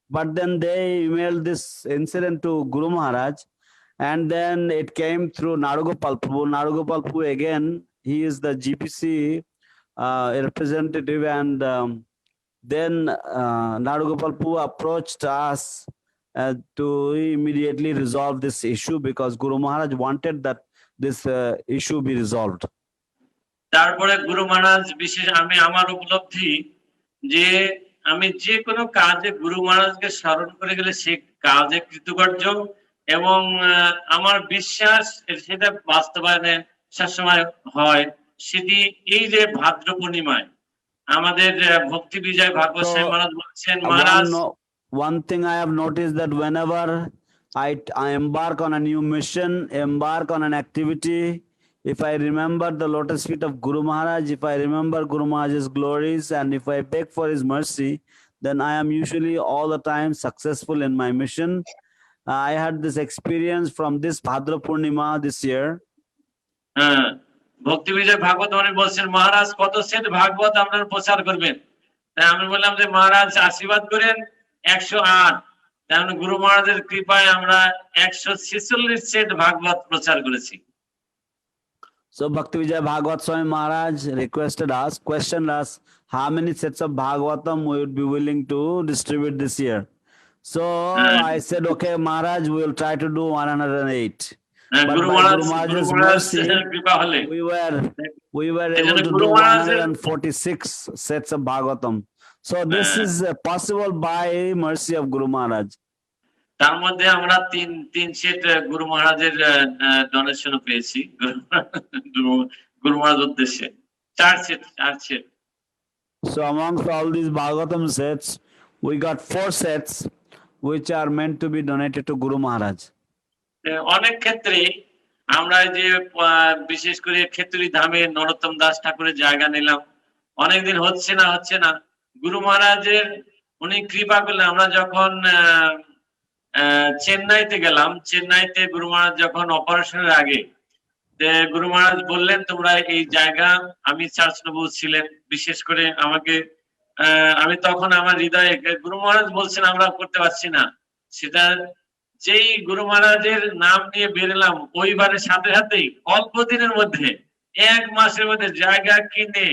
But then they emailed this incident to Guru Maharaj, and then it came through Narugopal Prabhu. Narugopal Prabhu, again, he is the GPC representative, and then Narugopal Prabhu approached us to immediately resolve this issue, because Guru Maharaj wanted that this issue be resolved. তারপরে গুরু মহারাজ বিশেষ আমি আমার উপলব্ধি যে আমি যে কোনো কাজে গুরু মহারাজকে স্মরণ করে গেলে সে কাজে কৃতকার্য এবং আমার বিশ্বাস সেটা বাস্তবায়নে সবসময় হয়। সেটি এই যে ভাদ্র পূর্ণিমায় আমাদের ভক্তি বিজয় ভাগবত স্বামী মহারাজ বলছেন মহারাজ one thing I have noticed that whenever I embark on a new mission, embark on an activity, if I remember the lotus feet of Guru Maharaj, if I remember Guru Maharaj's glories, and if I beg for his mercy, then I am usually all the time successful in my mission. I had this experience from this Bhadra Purnima this year. ভক্তি বিজয় ভাগবত উনি বলছেন মহারাজ কত set ভাগবত আপনারা প্রচার করবেন? তাই আমি বললাম যে মহারাজ আশীর্বাদ করেন 108। তাই গুরু মহারাজের কৃপায় আমরা 146 সেট ভাগবত প্রচার করেছি। So Bhakti Vijay Bhagwat Swami Maharaj questioned us how many sets of Bhagavatam we would be willing to distribute this year. So I said, okay, Maharaj, we will try to do 108. But Guru by Guru Maharaj's Maharaj's mercy, কৃপা হলে we were able to do 146 sets of Bhagavatam. So this is possible by mercy of Guru Maharaj. তার মধ্যে আমরা তিন set গুরু মহারাজের donation পেয়েছি গুরু মহারাজ উদ্দেশ্যে 4 set. So amongst all these Bhagavatam sets, we got 4 sets which are meant to be donated to Guru Maharaj. অনেক ক্ষেত্রে আমরা যে বিশেষ করে খেতুরি ধামে নরোত্তম দাস ঠাকুরের জায়গা নিলাম, অনেকদিন হচ্ছে না গুরু মহারাজের উনি কৃপা করলেন। আমরা যখন চেন্নাইতে গেলাম, চেন্নাইতে গুরু মহারাজ যখন অপারেশনের আগে গুরু মহারাজ বললেন তোমরা এই জায়গা, আমি চার্চ নবু ছিলেন বিশেষ করে আমাকে আমি তখন আমার হৃদয়ে গুরু মহারাজ বলছেন আমরা করতে পারছি না, সেটা যেই গুরু মহারাজের নাম নিয়ে বেরোলাম ওইবারের সাথে সাথেই অল্প দিনের মধ্যে 1 মাসের মধ্যে জায়গা কিনে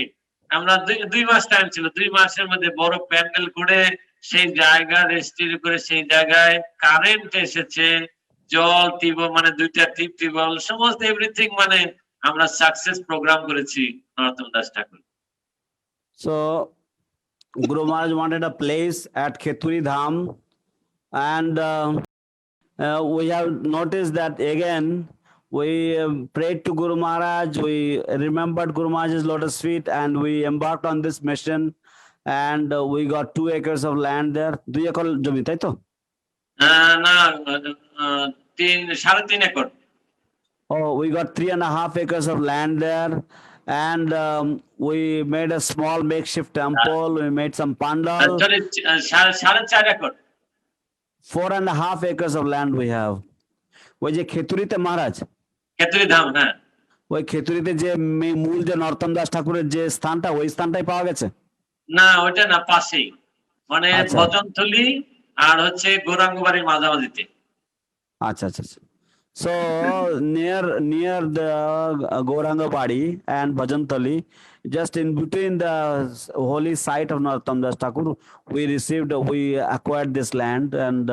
আমরা 2 মাস টাইম ছিল, 2 মাসের মধ্যে বড় প্যান্ডেল করে সেই জায়গা রেজিস্ট্রি করে সেই জায়গায় কারেন্ট এসেছে, জল মানে 2টা টিউবওয়েল সমস্ত এভরিথিং, মানে আমরা সাকসেস প্রোগ্রাম করেছি নরোত্তম দাস ঠাকুর। So Guru Maharaj wanted a place at Kheturi Dham, and we have noticed that again we prayed to Guru Maharaj, we remembered Guru Maharaj's lotus feet, and we embarked on this mission, and we got 2 acres of land there. 2 acre জমি, তাই তো? না 3.5 acre. Oh, we got 3.5 acres of land there, and we made a small makeshift temple. We made some pandal. 4.5 acre. 4.5 acres of land we have. ওই যে খেতুরিতে মহারাজ, খেতুরি ধাম, হ্যাঁ ওই খেতুরিতে যে মূল যে নরোত্তম দাস ঠাকুরের যে স্থানটা, ওই স্থানটাই পাওয়া গেছে? না ওইটা না, পাশেই, মানে ভজনথলি আর হচ্ছে গৌরাঙ্গবাড়ির মাঝামাঝিতে। আচ্ছা। So near the Gaurangabadi and Bhajanthali, just in between the holy site of Narottam Das Thakur, we acquired this land, and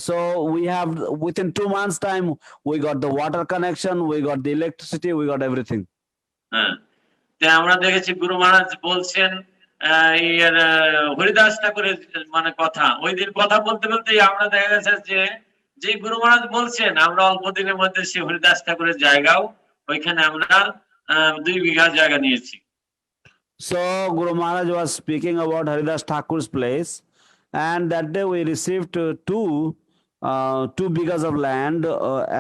so we have, within 2 months time, we got the water connection, we got the electricity, we got everything. হ্যাঁ, আমরা দেখেছি গুরু মহারাজ বলছেন হরিদাস ঠাকুরের মানে কথা, ওই দিন কথা বলতে আমরা দেখা গেছে যে গুরু মহারাজ বলছেন আমরা অল্প দিনের মধ্যে সেই হরিদাস ঠাকুরের জায়গাও ওইখানে আমরা 2 বিঘা জায়গা নিয়েছি। So Guru Maharaj was speaking about Haridas Thakur's place, and that day we received 2 bighas of land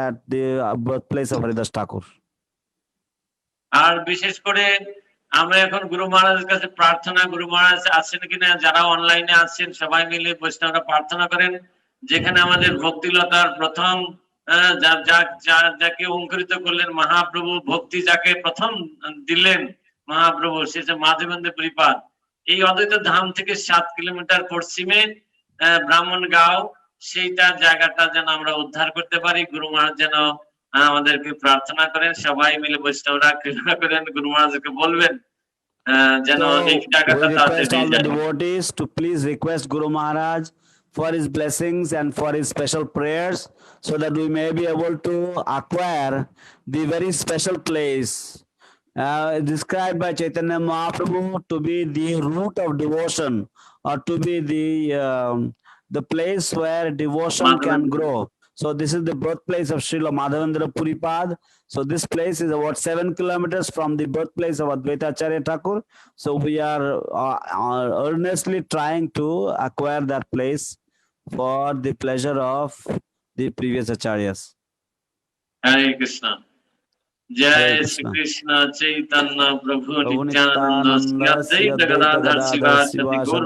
at the birthplace of Haridas Thakur. আর বিশেষ করে আমরা এখন গুরু মহারাজের কাছে প্রার্থনা, গুরু মহারাজ আছেন কিনা, যারা অনলাইনে আছেন সবাই মিলে বৈষ্ণবরা প্রার্থনা করেন, যেখানে আমাদের ভক্তিলতার প্রথম যাকে অঙ্কুরিত করলেন মহাপ্রভু, ভক্তি যাকে প্রথম দিলেন মহাপ্রভু, সে যে মাধবেন্দ্র পরিপাদ, এই অদ্বৈত ধাম থেকে 7 কিলোমিটার পশ্চিমে ব্রাহ্মণগাঁও, সেইটা জায়গাটা যেন আমরা উদ্ধার করতে পারি। গুরু মহারাজ যেন আমাদেরকে প্রার্থনা করেন, সবাই মিলে বৈষ্ণবরা কৃপা করেন, গুরু মহারাজকে বলবেন যেন এই জায়গাটা devotees to please request Guru Maharaj for his blessings and for his special prayers, so that we may be able to acquire the very special place described by Chaitanya Mahaprabhu to be the root of devotion, or to be the place where devotion can grow. So this is the birthplace of Srila Madhavendra Puripad. So this place is about 7 kilometers from the birthplace of Advaita Acharya Thakur. So we are earnestly trying to acquire that place for the pleasure of the previous acharyas. Hare Krishna. Jai Shri Krishna Chaitanya Prabhu Nityananda Sri Advaita Gadadhar Sivasadi Gaur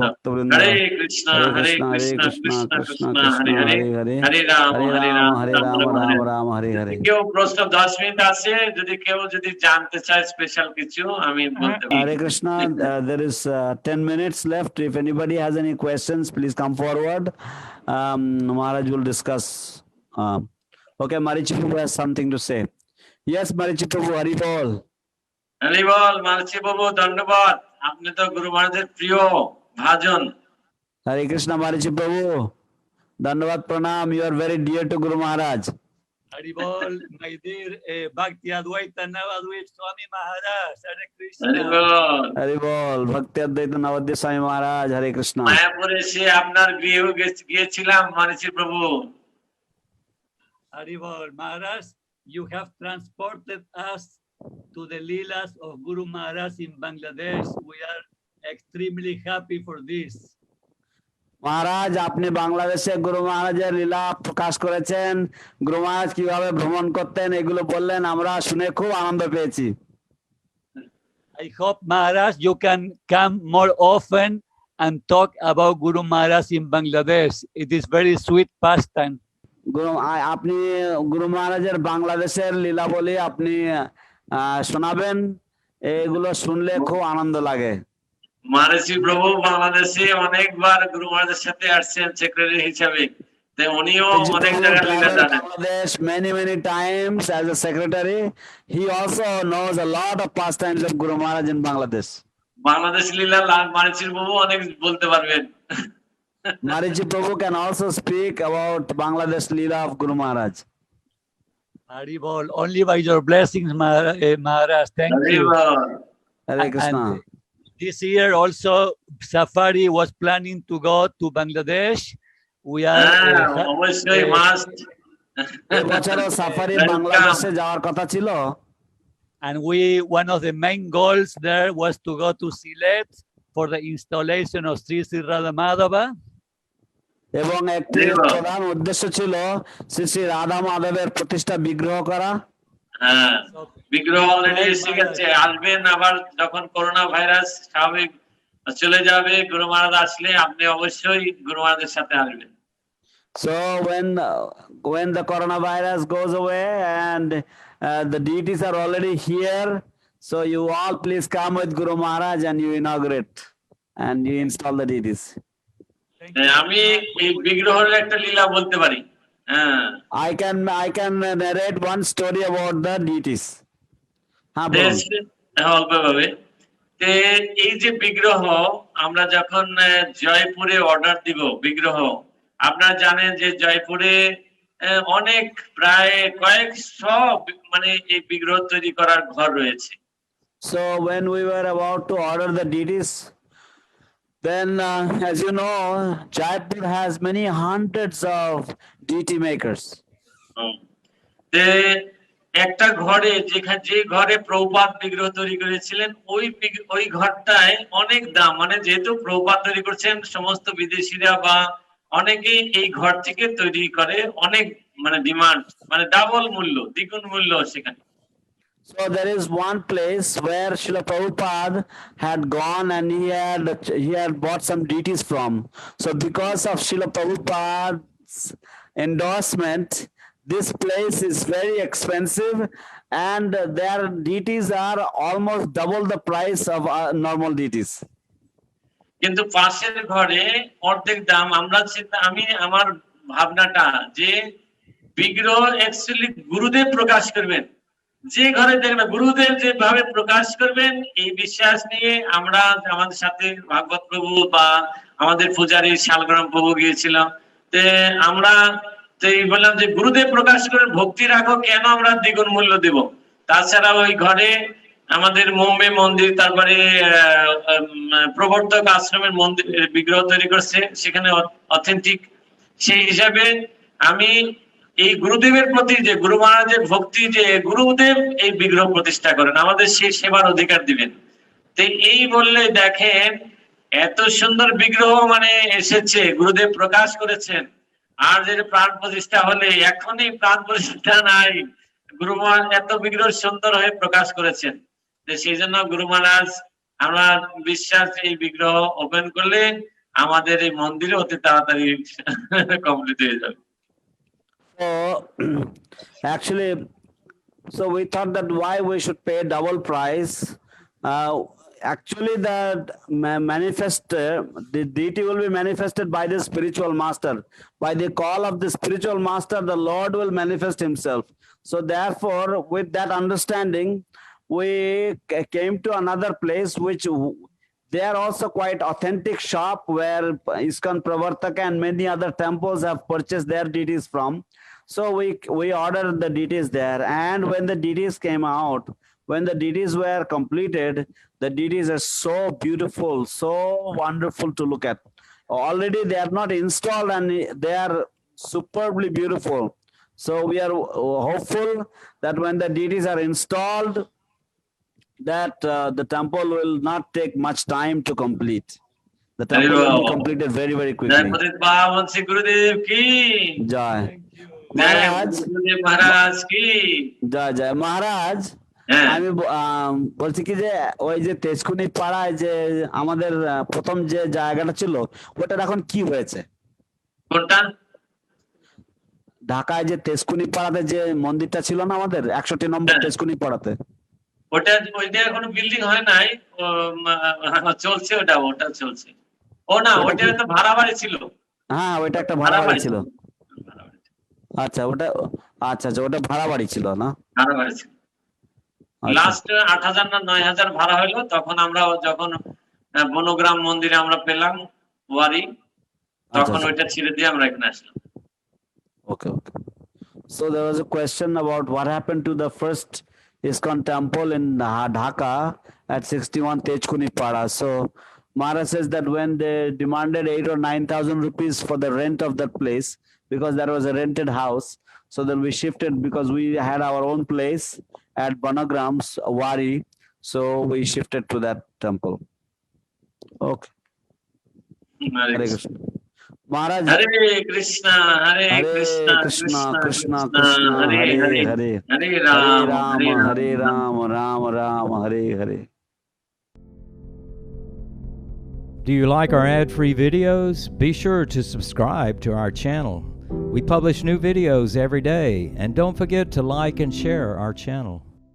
Bhaktavrinda. Hare Krishna, Hare Krishna, Krishna Krishna, Hare Hare, Hare Rama, Hare Rama, Rama Hare Hare. কেউ প্রশ্ন 10 minute আছে, যদি কেউ জানতে চায় special কিছু আমি বলতে পারি। Hare Krishna, there is 10 minutes left. If anybody has any questions, please come forward. Maharaj will discuss. Okay, Marichi Prabhu has something to say. Yes, Marichi Prabhu, Hari Bol. Hari Bol, Marichi Prabhu, ধন্যবাদ। আপনি তো গুরু মহারাজের প্রিয় ভাজন। Hare Krishna, Marichi Prabhu. Dhanyavad Pranam, you are very dear to Guru Maharaj. Hari Bol, my dear Bhakti Advaita Navadvip Swami Maharaj. Hare Krishna. Hari Bol, Hari Bol, Bhakti Advaita Navadvip Swami Maharaj. Hare Krishna. মায়াপুরে এসে আপনার গৃহে গিয়েছিলাম মারিচি প্রভু। Hari Bol, Maharaj, you have transported us to the Leelas of Guru Maharaj in Bangladesh. We are extremely happy for this. মহারাজ, আপনি বাংলাদেশে গুরু মহারাজের লীলা প্রকাশ করেছেন, গুরু মহারাজ কিভাবে ভ্রমণ করতেন এগুলো বললেন, আমরা শুনে খুব আনন্দ পেয়েছি। I hope, Maharaj, you can come more often and talk about Guru Maharaj in Bangladesh. It is very sweet pastime. আপনি গুরু মহারাজের বাংলাদেশের লীলাবলী আপনি শোনাবেন, এগুলো শুনলে খুব আনন্দ লাগে। মারিচি প্রভু বাংলাদেশে অনেকবার গুরু মহারাজের সাথে আসছেন সেক্রেটারি হিসেবে, তো উনিও অনেক জায়গায় লীলা জানেন। Bangladesh many times as a secretary. He also knows a lot of pastimes of Guru Maharaj in Bangladesh. Bangladesh লীলা মারিচি প্রভু অনেক বলতে পারবেন। Marichi Prabhu can also speak about Bangladesh Leela of Guru Maharaj. Hari Bol, only by your blessings, Maharaj. Thank you. Hare Krishna. And this year also, Safari was planning to go to Bangladesh. We are অবশ্যই must. এবছরও safari বাংলাদেশে যাওয়ার কথা ছিল। And one of the main goals there was to go to Sylhet for the installation of Sri Sri Radha Madhava. এবং একটি প্রধান উদ্দেশ্য ছিল শ্রী শ্রী রাধা মাধবের প্রতিষ্ঠা বিগ্রহ করা। হ্যাঁ, বিগ্রহ অলরেডি এসে গেছে, আসবেন আবার যখন করোনা ভাইরাস স্বাভাবিক চলে যাবে, গুরু মহারাজ আসলে আপনি অবশ্যই গুরু মহারাজের সাথে আসবেন। So when the coronavirus goes away and the deities are already here, so you all please come with Guru Maharaj and you inaugurate and you install the deities. আমি এই বিগ্রহের একটা লীলা বলতে পারি। হ্যাঁ, I can narrate one story about the deities. অল্পভাবে। এই যে বিগ্রহ আমরা যখন জয়পুরে অর্ডার দিব বিগ্রহ, আপনারা জানেন যে জয়পুরে অনেক প্রায় কয়েকশো মানে এই বিগ্রহ তৈরি করার ঘর রয়েছে। So when we were about to order the deities, then as you know, Jaipur has many hundreds of deity makers. একটা ঘরে যে ঘরে প্রভুপাদ বিগ্রহ তৈরি করেছিলেন ওই ঘরটায় অনেক দাম, মানে যেহেতু প্রভুপাদ তৈরি করছেন সমস্ত বিদেশিরা বা অনেকেই এই ঘর থেকে তৈরি করে, অনেক মানে ডিমান্ড, মানে ডাবল মূল্য, দ্বিগুণ মূল্য সেখানে। So there is one place where Srila Prabhupada had gone and he had bought some deities from. So because of Srila Prabhupada's endorsement, this place is very expensive and their deities are almost double the price of normal deities. কিন্তু পাশের ঘরে অর্ধেক দাম। আমি আমার ভাবনাটা যে বিগ্রহ অ্যাকচুয়ালি গুরুদেব প্রকাশ করবেন, যে ঘরে দেখবেন গুরুদেব যেভাবে প্রকাশ করবেন এই বিশ্বাস নিয়ে আমরা আমাদের সাথে ভাগবত প্রভু বা আমাদের পূজারী শালগ্রাম প্রভু গিয়েছিল। তে আমরা তো এই বললাম যে গুরুদেব প্রকাশ করে ভক্তি রাখো, কেন আমরা দ্বিগুণ মূল্য দেব? তাছাড়া ওই ঘরে আমাদের মুম্বে মন্দির, তারপরে প্রবর্তক আশ্রমের মন্দির বিগ্রহ তৈরি করছে, সেখানে অথেন্টিক। সেই হিসাবে আমি এই গুরুদেবের প্রতি যে গুরু মহারাজের ভক্তি, যে গুরুদেব এই বিগ্রহ প্রতিষ্ঠা করেন, আমাদের সেই সেবার অধিকার দিবেন। তো এই বললে দেখেন এত সুন্দর বিগ্রহ মানে এসেছে, গুরুদেব প্রকাশ করেছেন। আর যে প্রাণ প্রতিষ্ঠা হলে এখনই প্রাণ প্রতিষ্ঠা নাই, গুরু মহারাজ এত বিগ্রহ সুন্দর হয়ে প্রকাশ করেছেন। সেই জন্য গুরু মহারাজ, আমরা বিশ্বাস এই বিগ্রহ ওপেন করলে আমাদের এই মন্দিরে অতি তাড়াতাড়ি কমপ্লিট হয়ে যাবে। So actually, so we thought that why we should pay double price. Actually, the the deity will be manifested by the spiritual master. By the call of the spiritual master, the Lord will manifest himself. So therefore, with that understanding, we came to another place which they are also quite authentic shop where ISKCON Pravartaka and many other temples have purchased their deities from. So we ordered the deities there, and when the deities came out, when the deities were completed, the deities are so beautiful, so wonderful to look at. Already they are not installed and they are superbly beautiful. So we are hopeful that when the deities are installed, that the temple will not take much time to complete. The temple will be completed very, very quickly. Gurudev ki Jai. Maharaj, Maharaj ki জয় জয় মহারাজ। আমি বলছি কি যে ওই যে তেজকুনি পাড়ায় যে আমাদের প্রথম যে জায়গাটা ছিল ওটার এখন কি হয়েছে? কোনটা? ঢাকায় যে তেজকুনি পাড়াতে যে মন্দিরটা ছিল না আমাদের 61 নম্বর তেজকুনি পাড়াতে, ওইটা এখনো বিল্ডিং হয় নাই, চলছে, ওটা চলছে। ও না, ওটা তো ভাড়া বাড়ি ছিল। হ্যাঁ, ওইটা একটা ভাড়া বাড়ি ছিল। আচ্ছা, ওটা আচ্ছা ওটা ভাড়া বাড়ি ছিল না? ভাড়া বাড়ি ছিল। লাস্ট 8000 না 9000 ভাড়া হলো, তখন আমরা যখন বনগ্রাম মন্দিরে আমরা পেলাম ওয়ারি, তখন ওইটা ছেড়ে দিয়ে আমরা এখানে আসলাম। Okay, okay. So there was a question about what happened to the first ISKCON temple in Dhaka at 61 Tejkuni Pada. So Maharaj says that when they demanded 8,000 or 9,000 rupees for the rent of that place, because that was a rented house, so then we shifted because we had our own place at Banagram's Wari, so we shifted to that temple. Okay. Hare Krishna. Maharaj. Hare Krishna, Hare Krishna, Krishna Krishna Krishna, Krishna, Hare Hare Hare, Hare, Hare Rama, Hare Rama, Rama Rama, Hare Hare. Do you like our ad-free videos? Be sure to subscribe to our channel. We publish new videos every day, and don't forget to like and share our channel.